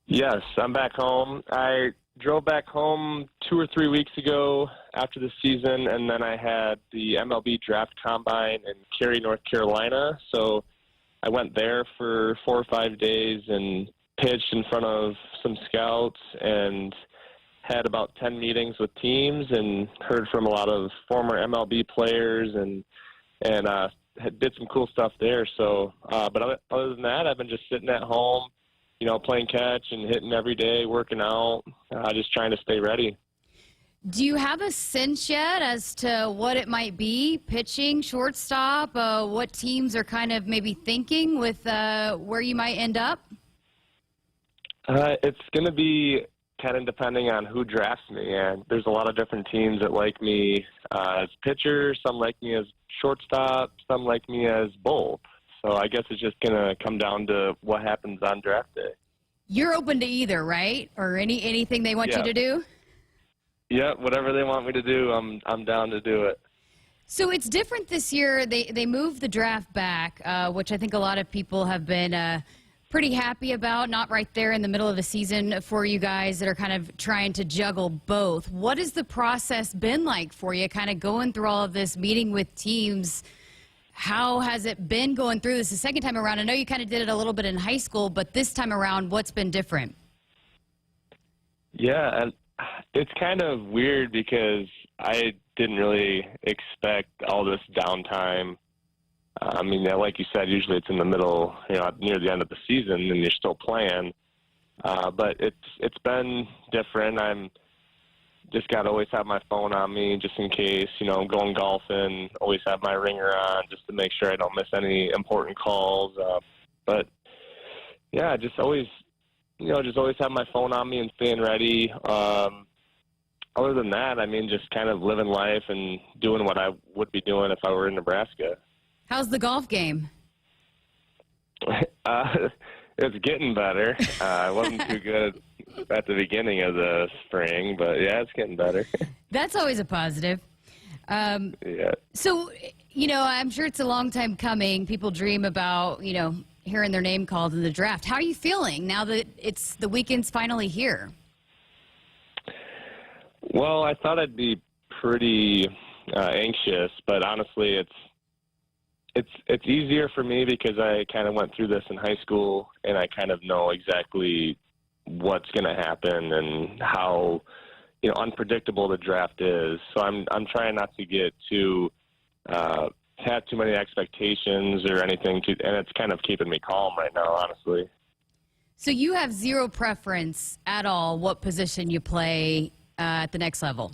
Yes, I'm back home. I drove back home 2 or 3 weeks ago after the season, and then I had the MLB Draft Combine in Cary, North Carolina. So I went there for 4 or 5 days and pitched in front of some scouts and had about 10 meetings with teams and heard from a lot of former MLB players and did some cool stuff there. So, but other than that, I've been just sitting at home, you know, playing catch and hitting every day, working out, just trying to stay ready. Do you have a sense yet as to what it might be? Pitching, shortstop, what teams are kind of maybe thinking with where you might end up? It's going to be kind of depending on who drafts me, and there's a lot of different teams that like me as pitcher, some like me as shortstop, some like me as both. So I guess it's just going to come down to what happens on draft day. You're open to either, right? Or anything they want you to do? Yeah, whatever they want me to do, I'm down to do it. So it's different this year. They moved the draft back, which I think a lot of people have been pretty happy about, not right there in the middle of the season for you guys that are kind of trying to juggle both. What has the process been like for you, kind of going through all of this, meeting with teams? How has it been going through this the second time around? I know you kind of did it a little bit in high school, but this time around, what's been different? Yeah, and it's kind of weird because I didn't really expect all this downtime. I mean, like you said, usually it's in the middle, you know, near the end of the season, and you're still playing. But it's been different. I'm just got to always have my phone on me just in case, you know, I'm going golfing. Always have my ringer on just to make sure I don't miss any important calls. But yeah, just always have my phone on me and staying ready. Other than that, I mean, just kind of living life and doing what I would be doing if I were in Nebraska. How's the golf game? It's getting better. I wasn't too good at the beginning of the spring, but yeah, it's getting better. That's always a positive. Yeah. So, you know, I'm sure it's a long time coming. People dream about, you know, hearing their name called in the draft. How are you feeling now that it's the weekend's finally here? Well, I thought I'd be pretty anxious, but honestly, it's easier for me because I kind of went through this in high school, and I kind of know exactly what's going to happen and how, you know, unpredictable the draft is. So I'm trying not to get too have too many expectations or anything, and it's kind of keeping me calm right now, honestly. So you have zero preference at all what position you play at the next level?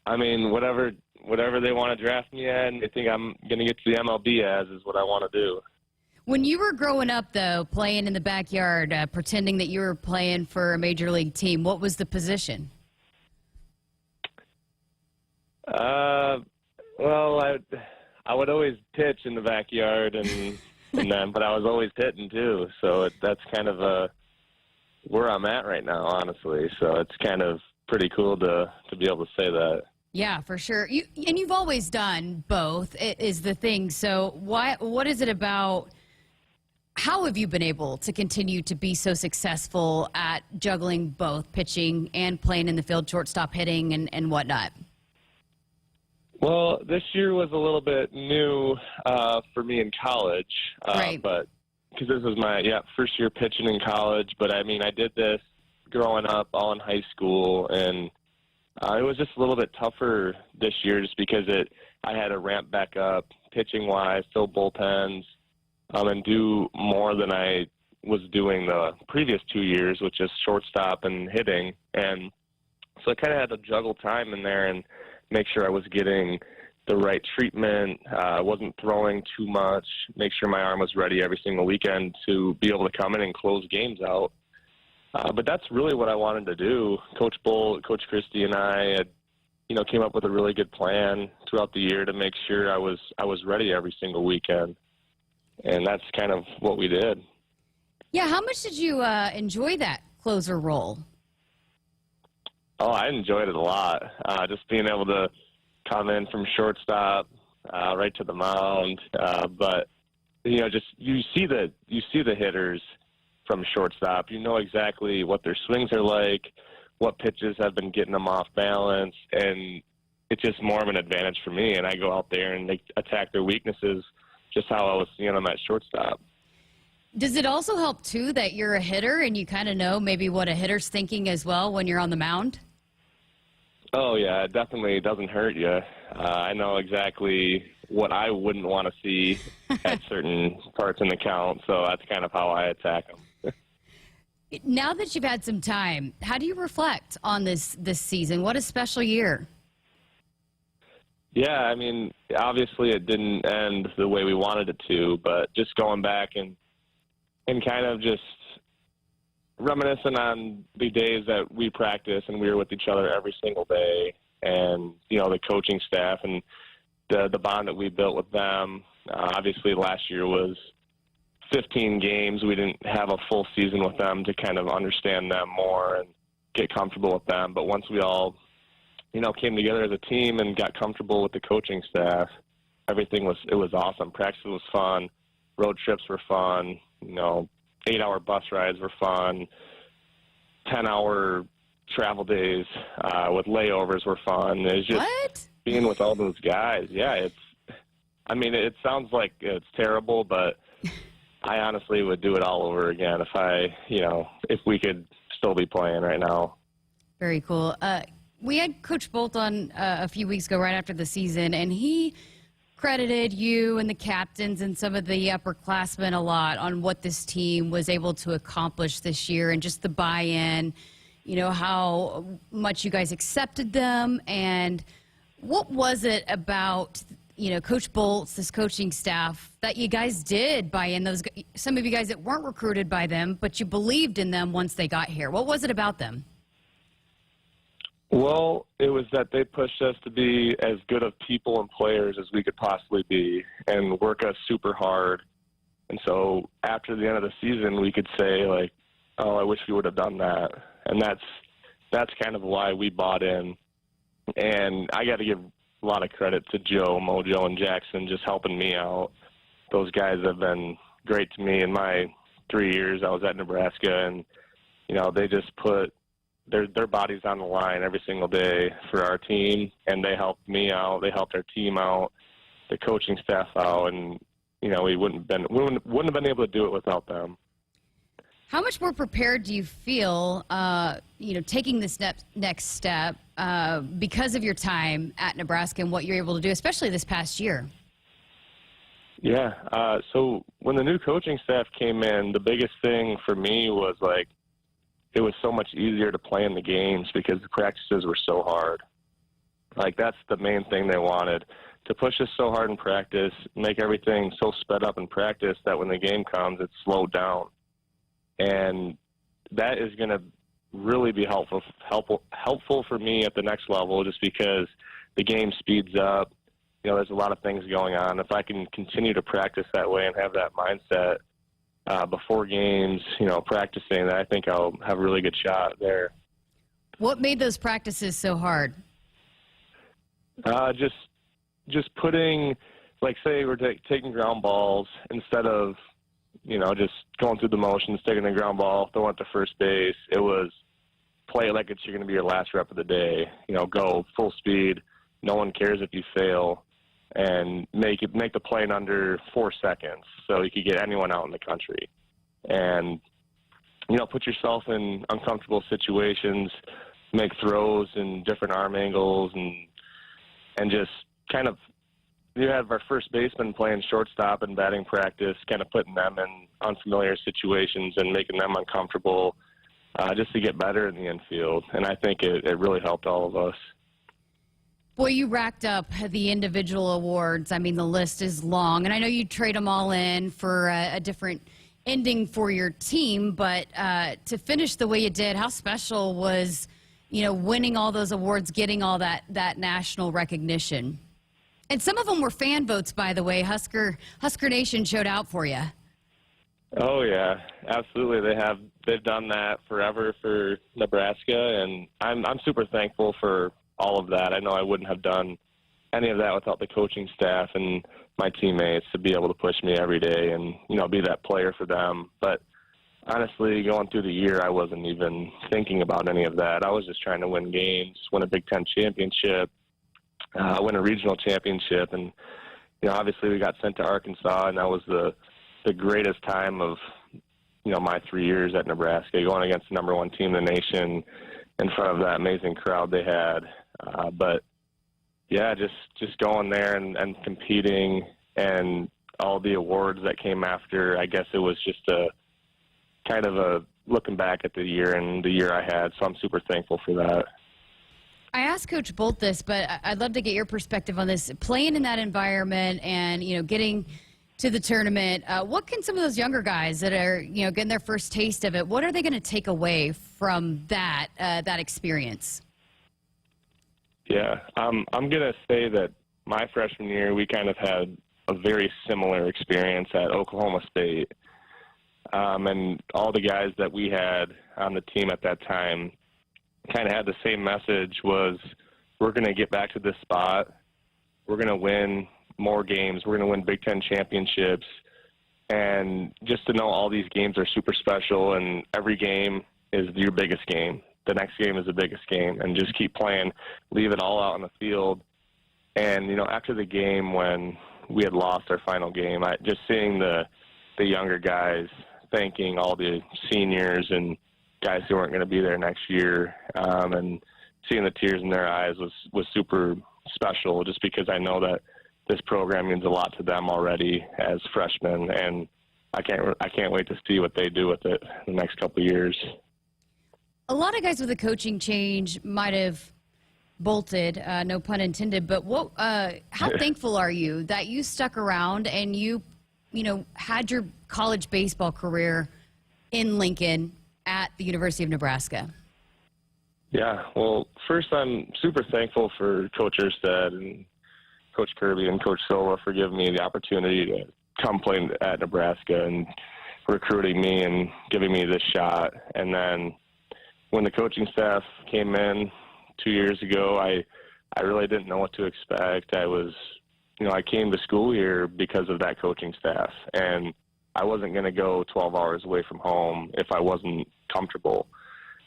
I mean, whatever they want to draft me at and they think I'm going to get to the MLB as is what I want to do. When you were growing up, though, playing in the backyard, pretending that you were playing for a major league team, what was the position? Well, I would always pitch in the backyard, but I was always hitting too. So that's kind of where I'm at right now, honestly. So it's kind of pretty cool to be able to say that. Yeah, for sure. You've always done both, is the thing. So what is it about? How have you been able to continue to be so successful at juggling both pitching and playing in the field, shortstop, hitting, and whatnot? Well, this year was a little bit new for me in college, right. But because this was my first year pitching in college. But I mean, I did this growing up, all in high school, and it was just a little bit tougher this year, just because I had to ramp back up pitching wise, fill bullpens. and do more than I was doing the previous 2 years, which is shortstop and hitting. And so I kind of had to juggle time in there and make sure I was getting the right treatment, wasn't throwing too much, make sure my arm was ready every single weekend to be able to come in and close games out. But that's really what I wanted to do. Coach Bolt, Coach Christie, and I had, came up with a really good plan throughout the year to make sure I was ready every single weekend. And that's kind of what we did. Yeah, how much did you enjoy that closer role? Oh, I enjoyed it a lot. Just being able to come in from shortstop right to the mound. But just you see the hitters from shortstop. You know exactly what their swings are like, what pitches have been getting them off balance, and it's just more of an advantage for me. And I go out there and attack their weaknesses, just how I was seeing them at shortstop. Does it also help, too, that you're a hitter and you kind of know maybe what a hitter's thinking as well when you're on the mound? Oh, yeah, it definitely doesn't hurt you. I know exactly what I wouldn't want to see at certain parts in the count, so that's kind of how I attack them. Now that you've had some time, how do you reflect on this season? What a special year. Yeah, I mean, obviously it didn't end the way we wanted it to, but just going back and kind of just reminiscing on the days that we practiced and we were with each other every single day, and the coaching staff and the bond that we built with them. Obviously last year was 15 games. We didn't have a full season with them to kind of understand them more and get comfortable with them. But once we all came together as a team and got comfortable with the coaching staff, it was awesome. Practice was fun. Road trips were fun. 8-hour bus rides were fun. 10-hour travel days with layovers were fun. It's just being with all those guys. Yeah, it sounds like it's terrible, but I honestly would do it all over again if we could still be playing right now. Very cool. We had Coach Bolt on a few weeks ago right after the season, and he credited you and the captains and some of the upperclassmen a lot on what this team was able to accomplish this year and just the buy-in, how much you guys accepted them. And what was it about, Coach Bolt's, this coaching staff, that you guys did buy in? Some of you guys that weren't recruited by them, but you believed in them once they got here. What was it about them? Well, it was that they pushed us to be as good of people and players as we could possibly be and work us super hard. And so after the end of the season, we could say, oh, I wish we would have done that. And that's kind of why we bought in. And I got to give a lot of credit to Joe, Mojo, and Jackson just helping me out. Those guys have been great to me in my 3 years I was at Nebraska. And, they just put their bodies on the line every single day for our team, and they helped me out. They helped our team out, the coaching staff out, and we wouldn't have been able to do it without them. How much more prepared do you feel, taking this next step because of your time at Nebraska and what you're able to do, especially this past year? Yeah. So when the new coaching staff came in, the biggest thing for me was it was so much easier to play in the games because the practices were so hard. That's the main thing they wanted, to push us so hard in practice, make everything so sped up in practice that when the game comes, it's slowed down. And that is going to really be helpful for me at the next level, just because the game speeds up. There's a lot of things going on. If I can continue to practice that way and have that mindset before games, practicing, I think I'll have a really good shot there. What made those practices so hard? Just putting, say we're taking ground balls instead of, just going through the motions, taking a ground ball, throwing it to first base. It was play it like it's going to be your last rep of the day. Go full speed. No one cares if you fail. And make the play in under 4 seconds, so you could get anyone out in the country. And put yourself in uncomfortable situations, make throws in different arm angles, and just kind of you have our first baseman playing shortstop in batting practice, kind of putting them in unfamiliar situations and making them uncomfortable just to get better in the infield. And I think it really helped all of us. Boy, you racked up the individual awards. I mean, the list is long. And I know you trade them all in for a different ending for your team. But to finish the way you did, how special was, winning all those awards, getting all that national recognition? And some of them were fan votes, by the way. Husker Nation showed out for you. Oh, yeah, absolutely. They've done that forever for Nebraska. And I'm super thankful for all of that. I know I wouldn't have done any of that without the coaching staff and my teammates to be able to push me every day and, be that player for them. But honestly, going through the year, I wasn't even thinking about any of that. I was just trying to win games, win a Big Ten championship, win a regional championship. And, obviously we got sent to Arkansas, and that was the greatest time of, my 3 years at Nebraska, going against the number one team in the nation in front of that amazing crowd they had. But yeah, just going there and competing and all the awards that came after, I guess it was just a kind of a looking back at the year and the year I had. So I'm super thankful for that. I asked Coach Bolt this, but I'd love to get your perspective on this. Playing in that environment and, getting to the tournament, what can some of those younger guys that are, getting their first taste of it, what are they going to take away from that experience? Yeah, I'm going to say that my freshman year, we kind of had a very similar experience at Oklahoma State. And all the guys that we had on the team at that time kind of had the same message, was we're going to get back to this spot. We're going to win more games. We're going to win Big Ten championships. And just to know all these games are super special, and every game is your biggest game. The next game is the biggest game, and just keep playing, leave it all out on the field. And, after the game when we had lost our final game, just seeing the younger guys thanking all the seniors and guys who weren't going to be there next year, and seeing the tears in their eyes was super special, just because I know that this program means a lot to them already as freshmen, and I can't wait to see what they do with it in the next couple of years. A lot of guys with a coaching change might have bolted, no pun intended, but how thankful are you that you stuck around and you had your college baseball career in Lincoln at the University of Nebraska? Yeah, well, first I'm super thankful for Coach Erstad and Coach Kirby and Coach Silva for giving me the opportunity to come play at Nebraska and recruiting me and giving me this shot. And then when the coaching staff came in 2 years ago, I really didn't know what to expect. I came to school here because of that coaching staff, and I wasn't going to go 12 hours away from home if I wasn't comfortable.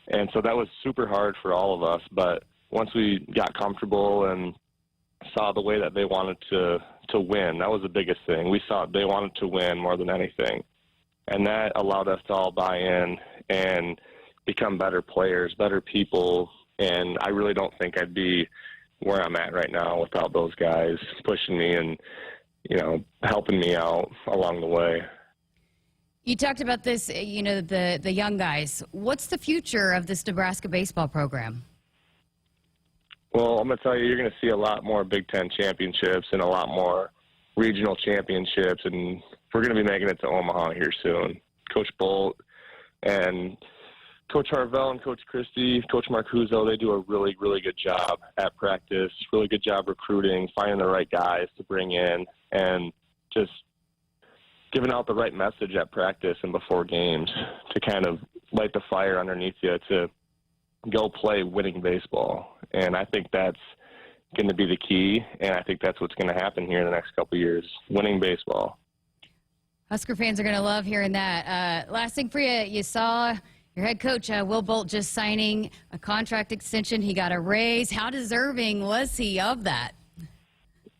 And so that was super hard for all of us. But once we got comfortable and saw the way that they wanted to win, that was the biggest thing. We saw they wanted to win more than anything. And that allowed us to all buy in and become better players, better people. And I really don't think I'd be where I'm at right now without those guys pushing me and, helping me out along the way. You talked about this, the young guys. What's the future of this Nebraska baseball program? Well, I'm going to tell you, you're going to see a lot more Big Ten championships and a lot more regional championships, and we're going to be making it to Omaha here soon. Coach Bolt and Coach Harvell and Coach Christie, Coach Marcuzzo, they do a really, really good job at practice, really good job recruiting, finding the right guys to bring in, and just giving out the right message at practice and before games to kind of light the fire underneath you to go play winning baseball. And I think that's going to be the key, and I think that's what's going to happen here in the next couple of years, winning baseball. Husker fans are going to love hearing that. Last thing for you, you saw your head coach, Will Bolt, just signing a contract extension. He got a raise. How deserving was he of that?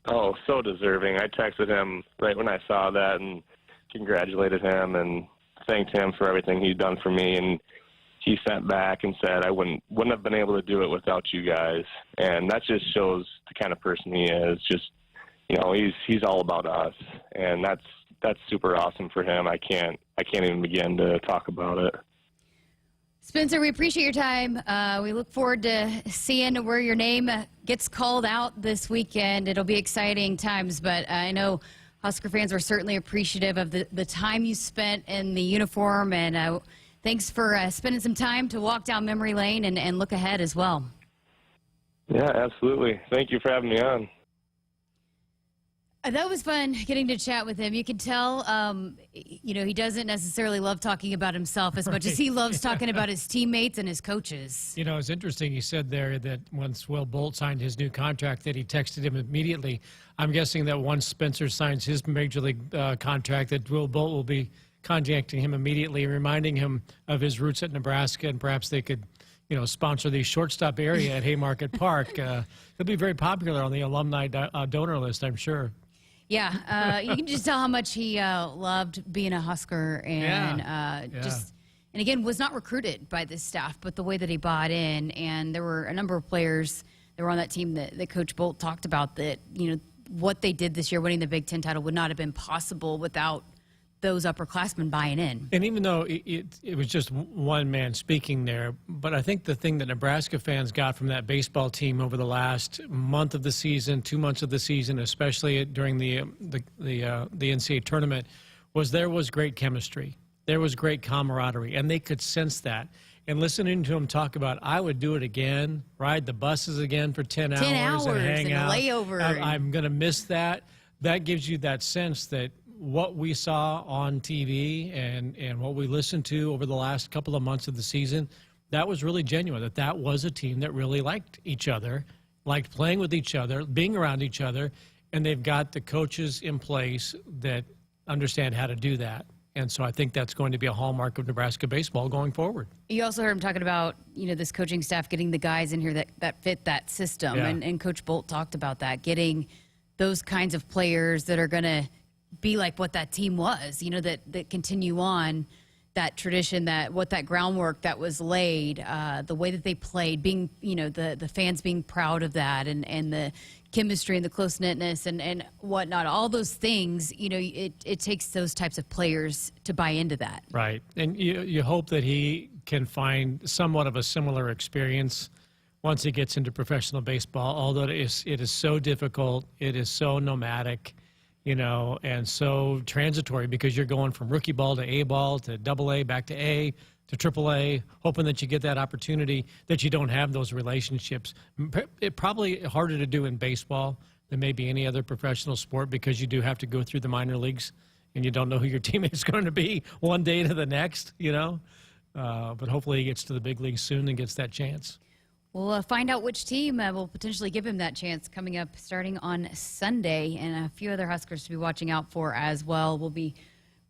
Oh, so deserving. I texted him right when I saw that and congratulated him and thanked him for everything he'd done for me. And he sat back and said, I wouldn't have been able to do it without you guys. And that just shows the kind of person he is, just he's all about us, and that's super awesome for him. I can't even begin to talk about it. Spencer, we appreciate your time. We look forward to seeing where your name gets called out this weekend. It'll be exciting times, but I know Husker fans were certainly appreciative of the time you spent in the uniform, and thanks for spending some time to walk down memory lane and look ahead as well. Yeah, absolutely. Thank you for having me on. That was fun getting to chat with him. You can tell, he doesn't necessarily love talking about himself as much as he loves talking about his teammates and his coaches. It's interesting. He said there that once Will Bolt signed his new contract that he texted him immediately. I'm guessing that once Spencer signs his Major League contract that Will Bolt will be contacting him immediately, reminding him of his roots at Nebraska, and perhaps they could sponsor the shortstop area at Haymarket Park. He'll be very popular on the alumni donor list, I'm sure. Yeah, you can just tell how much he loved being a Husker and and again, was not recruited by this staff, but the way that he bought in. And there were a number of players that were on that team that Coach Bolt talked about that, what they did this year, winning the Big Ten title, would not have been possible without those upperclassmen buying in. And even though it was just one man speaking there, but I think the thing that Nebraska fans got from that baseball team over the last month of the season, 2 months of the season, especially during the NCAA tournament, was there was great chemistry. There was great camaraderie, and they could sense that. And listening to him talk about, I would do it again, ride the buses again for 10 hours and hang out. Layover. I'm going to miss that. That gives you that sense that what we saw on TV and what we listened to over the last couple of months of the season, that was really genuine, that was a team that really liked each other, liked playing with each other, being around each other, and they've got the coaches in place that understand how to do that. And so I think that's going to be a hallmark of Nebraska baseball going forward. You also heard him talking about, this coaching staff getting the guys in here that fit that system. Yeah. And Coach Bolt talked about that, getting those kinds of players that are going to be like what that team was, that continue on that tradition, that groundwork that was laid, the way that they played, being, the fans being proud of that, and the chemistry and the close-knitness and whatnot, all those things, it takes those types of players to buy into that. Right. And you hope that he can find somewhat of a similar experience once he gets into professional baseball, although it is so difficult, it is so nomadic, and so transitory, because you're going from rookie ball to A ball to double A, back to A to triple A, hoping that you get that opportunity, that you don't have those relationships. It's probably harder to do in baseball than maybe any other professional sport, because you do have to go through the minor leagues and you don't know who your teammate's going to be one day to the next, but hopefully he gets to the big leagues soon and gets that chance. We'll find out which team will potentially give him that chance coming up starting on Sunday, and a few other Huskers to be watching out for as well. We'll be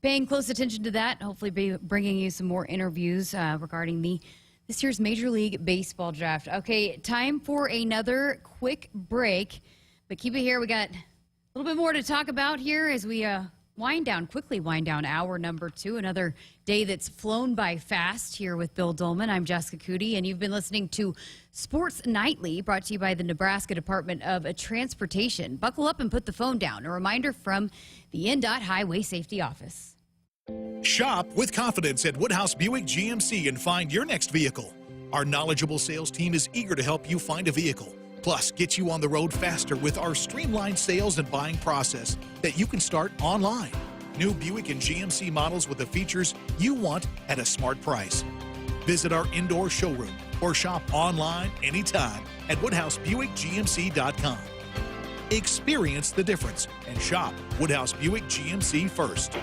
paying close attention to that, hopefully be bringing you some more interviews regarding this year's Major League Baseball draft. Okay, time for another quick break, but keep it here. We got a little bit more to talk about here as we quickly wind down hour number 2, another day that's flown by fast here with Bill Dolman. I'm Jessica Coody, and you've been listening to Sports Nightly, brought to you by the Nebraska Department of Transportation. Buckle up and put the phone down. A reminder from the NDOT Highway Safety Office. Shop with confidence at Woodhouse Buick GMC and find your next vehicle. Our knowledgeable sales team is eager to help you find a vehicle. Plus, get you on the road faster with our streamlined sales and buying process that you can start online. New Buick and GMC models with the features you want at a smart price. Visit our indoor showroom or shop online anytime at WoodhouseBuickGMC.com. Experience the difference and shop Woodhouse Buick GMC first.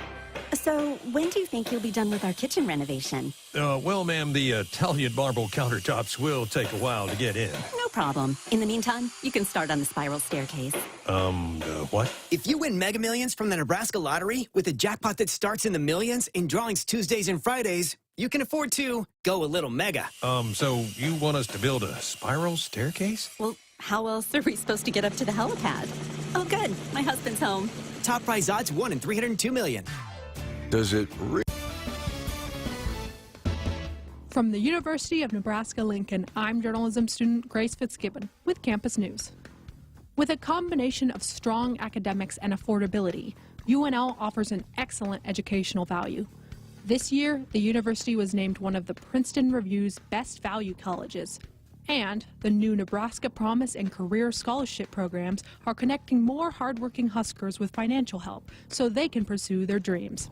So, when do you think you'll be done with our kitchen renovation? Well, ma'am, the Italian marble countertops will take a while to get in. No problem. In the meantime, you can start on the spiral staircase. What? If you win Mega Millions from the Nebraska Lottery with a jackpot that starts in the millions in drawings Tuesdays and Fridays, you can afford to go a little mega. So you want us to build a spiral staircase? Well, how else are we supposed to get up to the helipad? Oh, good. My husband's home. Top prize odds 1 in 302 million. Does it really? From the University of Nebraska-Lincoln, I'm journalism student Grace Fitzgibbon with Campus News. With a combination of strong academics and affordability, UNL offers an excellent educational value. This year, the university was named one of the Princeton Review's best value colleges. And the new Nebraska Promise and Career Scholarship programs are connecting more hardworking Huskers with financial help so they can pursue their dreams.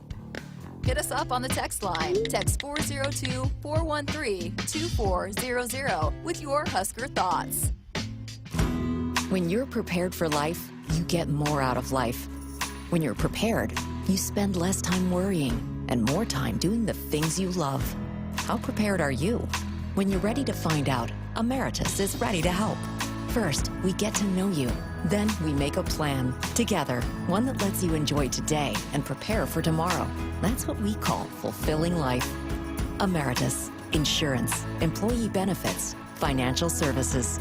Hit us up on the text line. Text 402-413-2400 with your Husker thoughts. When you're prepared for life, you get more out of life. When you're prepared, you spend less time worrying and more time doing the things you love. How prepared are you? When you're ready to find out, Emeritus is ready to help. First, we get to know you. Then we make a plan together, one that lets you enjoy today and prepare for tomorrow. That's what we call fulfilling life. Emeritus, insurance, employee benefits, financial services.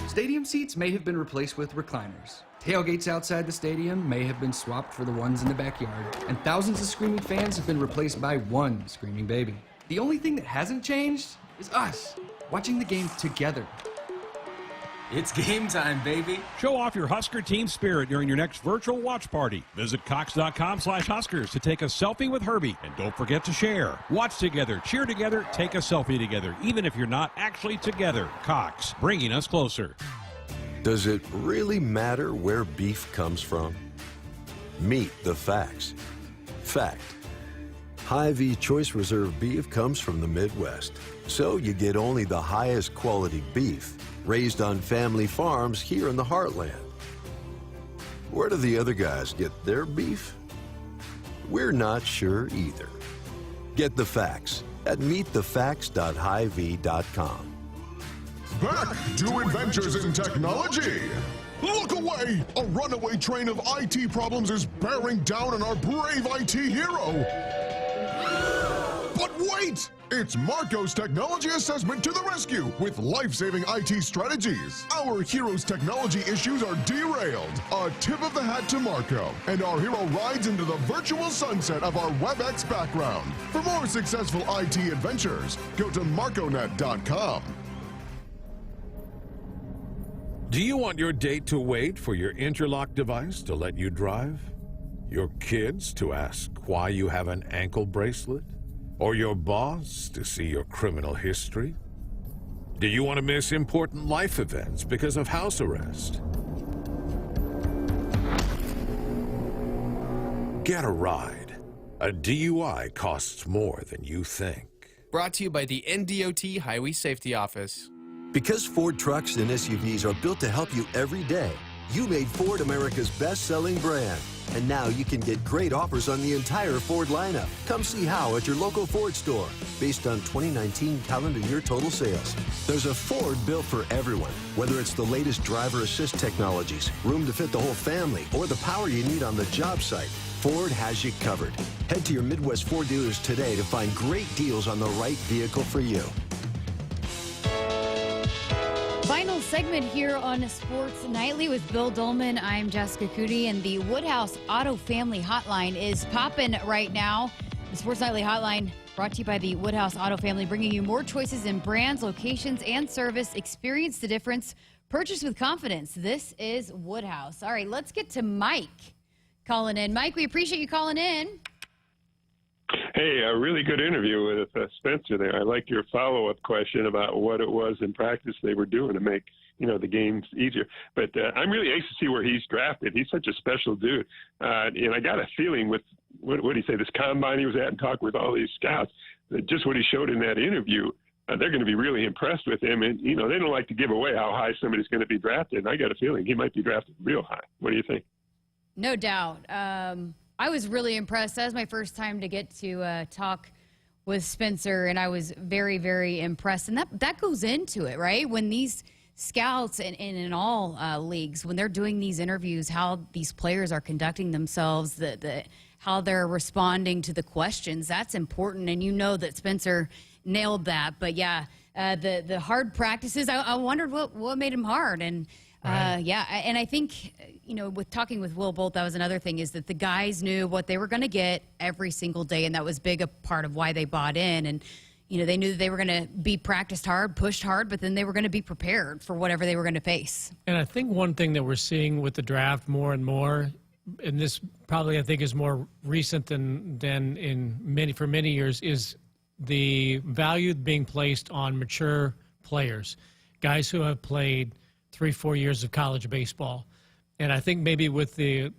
Stadium seats may have been replaced with recliners. Tailgates outside the stadium may have been swapped for the ones in the backyard. And thousands of screaming fans have been replaced by one screaming baby. The only thing that hasn't changed is us, watching the game together. It's game time, baby. Show off your Husker team spirit during your next virtual watch party. Visit Cox.com/Huskers to take a selfie with Herbie. And don't forget to share. Watch together, cheer together, take a selfie together, even if you're not actually together. Cox, bringing us closer. Does it really matter where beef comes from? Meet the facts. Fact. Hy-Vee Choice Reserve beef comes from the Midwest, so you get only the highest quality beef raised on family farms here in the heartland. Where do the other guys get their beef? We're not sure either. Get the facts at meetthefacts.hyvee.com. Back to adventures in technology. Look away! A runaway train of IT problems is bearing down on our brave IT hero. But wait! It's Marco's Technology Assessment to the rescue with life-saving IT strategies. Our hero's technology issues are derailed. A tip of the hat to Marco. And our hero rides into the virtual sunset of our WebEx background. For more successful IT adventures, go to marconet.com. Do you want your date to wait for your interlock device to let you drive? Your kids to ask why you have an ankle bracelet? Or your boss to see your criminal history? Do you want to miss important life events because of house arrest? Get a ride. A DUI costs more than you think. Brought to you by the NDOT Highway Safety Office. Because Ford trucks and SUVs are built to help you every day, you made Ford America's best-selling brand. And now you can get great offers on the entire Ford lineup. Come see how at your local Ford store, based on 2019 calendar year total sales. There's a Ford built for everyone, whether it's the latest driver assist technologies, room to fit the whole family, or the power you need on the job site. Ford has you covered. Head to your Midwest Ford dealers today to find great deals on the right vehicle for you. Final segment here on Sports Nightly with Bill Dolman. I'm Jessica Coody, and the Woodhouse Auto Family Hotline is popping right now. The Sports Nightly Hotline brought to you by the Woodhouse Auto Family, bringing you more choices in brands, locations, and service. Experience the difference. Purchase with confidence. This is Woodhouse. All right, let's get to Mike calling in. Mike, we appreciate you calling in. Hey, a really good interview with Spencer there. I like your follow-up question about what it was in practice they were doing to make, the games easier. But I'm really anxious to see where he's drafted. He's such a special dude. And I got a feeling with, what did he say, this combine he was at and talking with all these scouts, that just what he showed in that interview, they're going to be really impressed with him. And, they don't like to give away how high somebody's going to be drafted. And I got a feeling he might be drafted real high. What do you think? No doubt. I was really impressed. That was my first time to get to talk with Spencer, and I was very, very impressed. And that goes into it, right? When these scouts and in all leagues, when they're doing these interviews, how these players are conducting themselves, how they're responding to the questions, that's important. And you know that Spencer nailed that. But, yeah, the hard practices, I wondered what made him hard. And, and I think, with talking with Will Bolt, that was another thing, is that the guys knew what they were going to get every single day, and that was a part of why they bought in. And, they knew that they were going to be practiced hard, pushed hard, but then they were going to be prepared for whatever they were going to face. And I think one thing that we're seeing with the draft more and more, and this probably I think is more recent than for many years, is the value being placed on mature players, guys who have played 3-4 years of college baseball. And I think maybe with the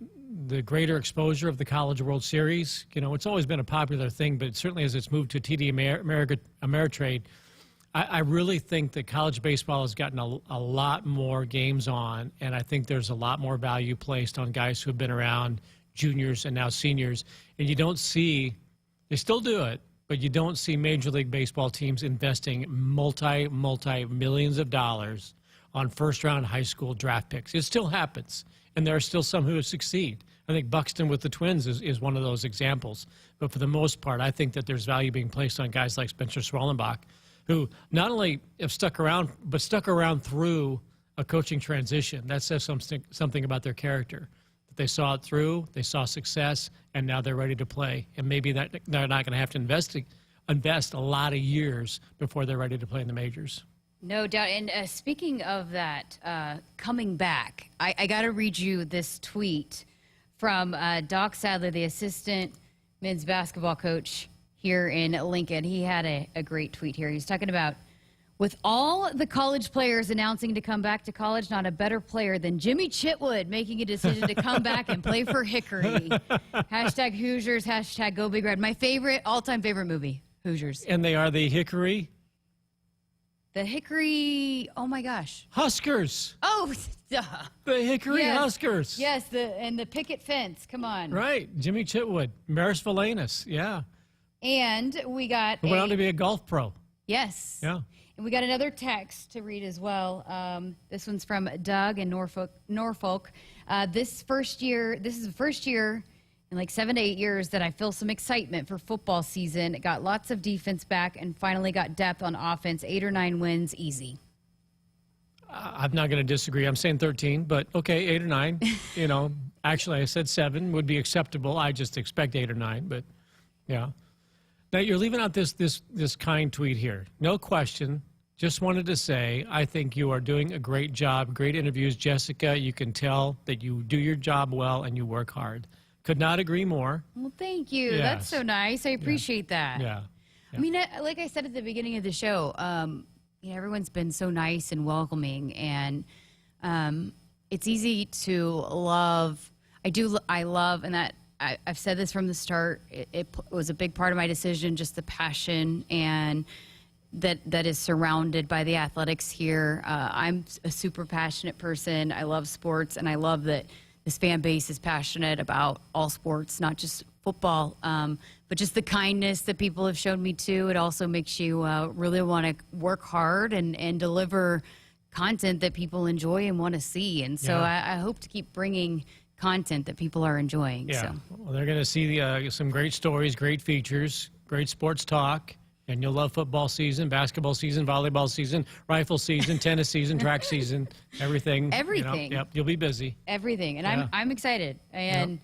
greater exposure of the College World Series, it's always been a popular thing, but certainly as it's moved to TD Ameritrade, I really think that college baseball has gotten a lot more games on, and I think there's a lot more value placed on guys who have been around, juniors and now seniors. And you don't see, they still do it, but you don't see Major League Baseball teams investing multi-millions of dollars on first-round high school draft picks. It still happens, and there are still some who succeed. I think Buxton with the Twins is one of those examples. But for the most part, I think that there's value being placed on guys like Spencer Schwellenbach, who not only have stuck around, but stuck around through a coaching transition. That says something about their character. That they saw it through, they saw success, and now they're ready to play. And maybe that they're not going to have to invest a lot of years before they're ready to play in the majors. No doubt. And speaking of that, coming back, I got to read you this tweet from Doc Sadler, the assistant men's basketball coach here in Lincoln. He had a great tweet here. He's talking about, with all the college players announcing to come back to college, not a better player than Jimmy Chitwood making a decision to come back and play for Hickory. Hashtag Hoosiers, hashtag Go Big Red. My all-time favorite movie, Hoosiers. And they are the Hickory? The Hickory, oh my gosh. Huskers. Oh, duh. The Hickory Yes. Huskers. Yes, and the picket fence. Come on. Right. Jimmy Chitwood. Maris Valanis. Yeah. And we got Who went on to be a golf pro. Yes. Yeah. And we got another text to read as well. This one's from Doug in Norfolk. This is the first year in like 7 to 8 years that I feel some excitement for football season. It got lots of defense back and finally got depth on offense. 8 or 9 wins, easy. I'm not going to disagree. I'm saying 13, but okay, 8 or 9. Actually, I said 7 would be acceptable. I just expect 8 or 9, but yeah. Now, you're leaving out this kind tweet here. No question. Just wanted to say, I think you are doing a great job. Great interviews, Jessica. You can tell that you do your job well and you work hard. Could not agree more. Well, thank you. Yes. That's so nice. I appreciate that. Yeah. I mean, like I said at the beginning of the show, everyone's been so nice and welcoming, and it's easy to love. I love, and that I've said this from the start. It was a big part of my decision, just the passion and that is surrounded by the athletics here. I'm a super passionate person. I love sports, and I love that this fan base is passionate about all sports, not just football, but just the kindness that people have shown me too. It also makes you really want to work hard and deliver content that people enjoy and want to see. And so I hope to keep bringing content that people are enjoying. Yeah. So. Well, they're going to see some great stories, great features, great sports talk. And you'll love football season, basketball season, volleyball season, rifle season, tennis season, track season, everything. Everything. Yep, you'll be busy. Everything. And I'm excited. And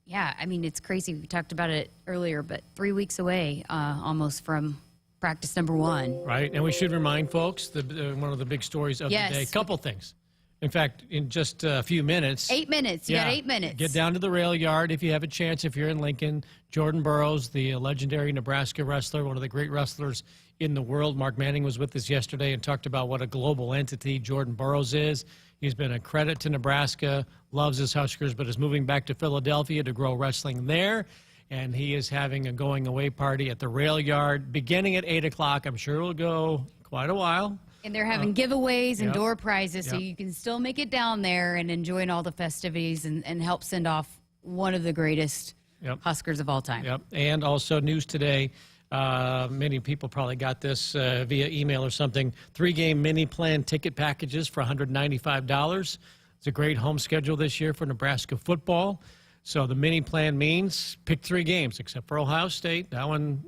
yeah, I mean, it's crazy. We talked about it earlier, but 3 weeks away almost from practice number 1. Right. And we should remind folks one of the big stories of the day. Couple things. In fact, in just a few minutes. 8 minutes. You got 8 minutes. Get down to the rail yard if you have a chance, if you're in Lincoln. Jordan Burroughs, the legendary Nebraska wrestler, one of the great wrestlers in the world. Mark Manning was with us yesterday and talked about what a global entity Jordan Burroughs is. He's been a credit to Nebraska, loves his Huskers, but is moving back to Philadelphia to grow wrestling there. And he is having a going-away party at the rail yard beginning at 8 o'clock. I'm sure it'll go quite a while. And they're having giveaways and door prizes, so you can still make it down there and enjoy all the festivities and help send off one of the greatest Huskers of all time. Yep. And also news today, many people probably got this via email or something, 3-game mini plan ticket packages for $195. It's a great home schedule this year for Nebraska football. So the mini plan means pick 3 games, except for Ohio State. That one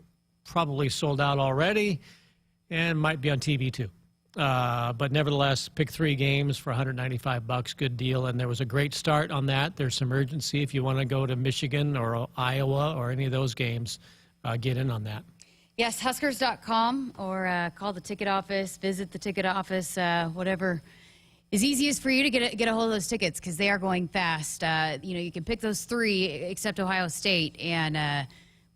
probably sold out already and might be on TV too. But nevertheless, pick 3 games for $195. Good deal. And there was a great start on that. There's some urgency if you want to go to Michigan or Iowa or any of those games. Get in on that. Yes, Huskers.com, or call the ticket office, visit the ticket office, whatever is easiest for you to get a hold of those tickets, because they are going fast. You can pick those 3 except Ohio State, and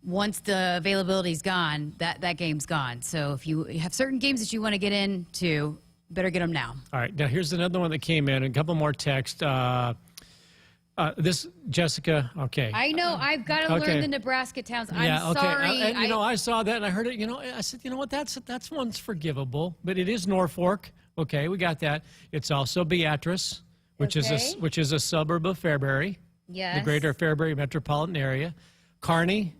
once the availability's gone, that game's gone. So if you have certain games that you want to get into, better get them now. All right, now here's another one that came in, a couple more texts. This, Jessica, okay. I know, I've got to learn the Nebraska towns. I'm sorry. I saw that and I heard it, I said, you know what, that's one's forgivable, but it is Norfolk. Okay, we got that. It's also Beatrice, which is a suburb of Fairbury. Yes. The greater Fairbury metropolitan area. Kearney,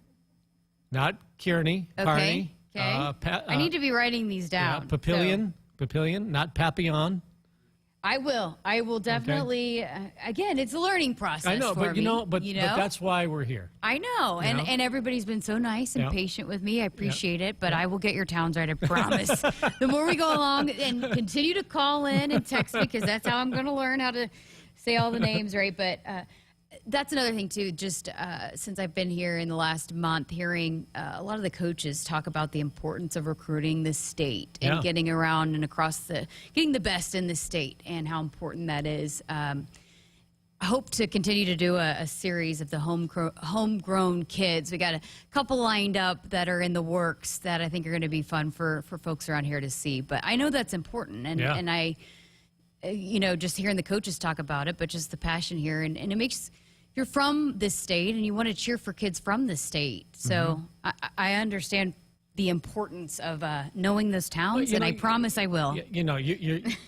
not Kearney, Kearney. Okay. I need to be writing these down. Papillion, not Papillon. I will definitely. Again, it's a learning process. I know, for me, but that's why we're here. I know, and everybody's been so nice and patient with me. I appreciate it, but I will get your towns right. I promise. The more we go along, and continue to call in and text me, because that's how I'm going to learn how to say all the names right. But that's another thing too. Just since I've been here in the last month, hearing a lot of the coaches talk about the importance of recruiting the state and getting around and getting the best in the state, and how important that is. I hope to continue to do a series of the homegrown kids. We got a couple lined up that are in the works that I think are going to be fun for folks around here to see. But I know that's important, and I, just hearing the coaches talk about it, but just the passion here, and it makes. You're from this state and you want to cheer for kids from this state. So I understand the importance of knowing those towns, and I promise I will.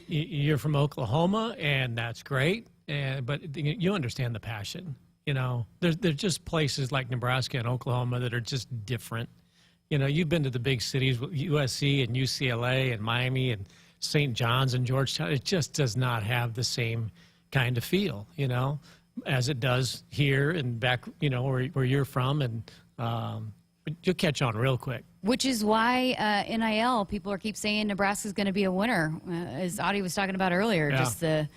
You're from Oklahoma, and that's great. But you understand the passion. There's just places like Nebraska and Oklahoma that are just different. You've been to the big cities, USC and UCLA and Miami and St. John's and Georgetown. It just does not have the same kind of feel, as it does here and back, where you're from, and you'll catch on real quick. Which is why NIL, people keep saying Nebraska's going to be a winner, as Adi was talking about earlier. Just the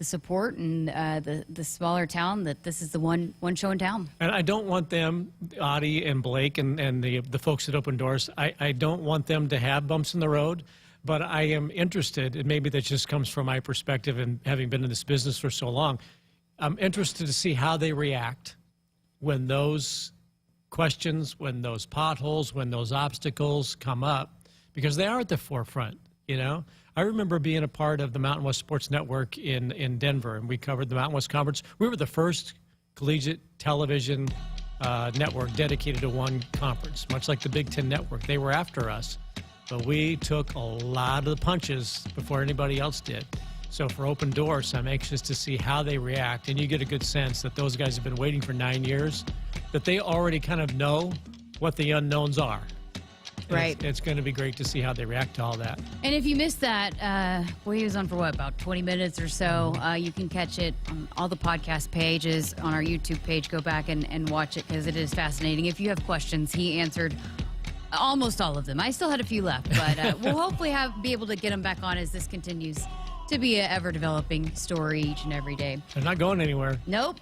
support and the smaller town, that this is the one show in town. And I don't want them, Adi and Blake and the folks at Open Doors, I don't want them to have bumps in the road. But I am interested, and maybe that just comes from my perspective and having been in this business for so long, I'm interested to see how they react when those questions, when those potholes, when those obstacles come up, because they are at the forefront, I remember being a part of the Mountain West Sports Network in Denver, and we covered the Mountain West Conference. We were the first collegiate television network dedicated to one conference, much like the Big Ten Network. They were after us, but we took a lot of the punches before anybody else did. So for Open Doors, I'm anxious to see how they react, and you get a good sense that those guys have been waiting for 9 years, that they already kind of know what the unknowns are. Right. It's going to be great to see how they react to all that. And if you missed that, he was on for about 20 minutes or so. You can catch it on all the podcast pages, on our YouTube page. Go back and watch it, because it is fascinating. If you have questions, he answered almost all of them. I still had a few left, but we'll hopefully be able to get them back on as this continues to be an ever-developing story each and every day. They're not going anywhere. Nope.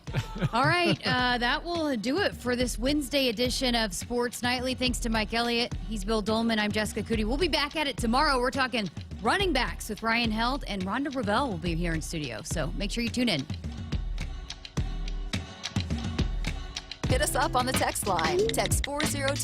All right, that will do it for this Wednesday edition of Sports Nightly. Thanks to Mike Elliott. He's Bill Dolman. I'm Jessica Coody. We'll be back at it tomorrow. We're talking running backs with Ryan Held, and Rhonda Ravel will be here in studio. So make sure you tune in. Hit us up on the text line. Text 402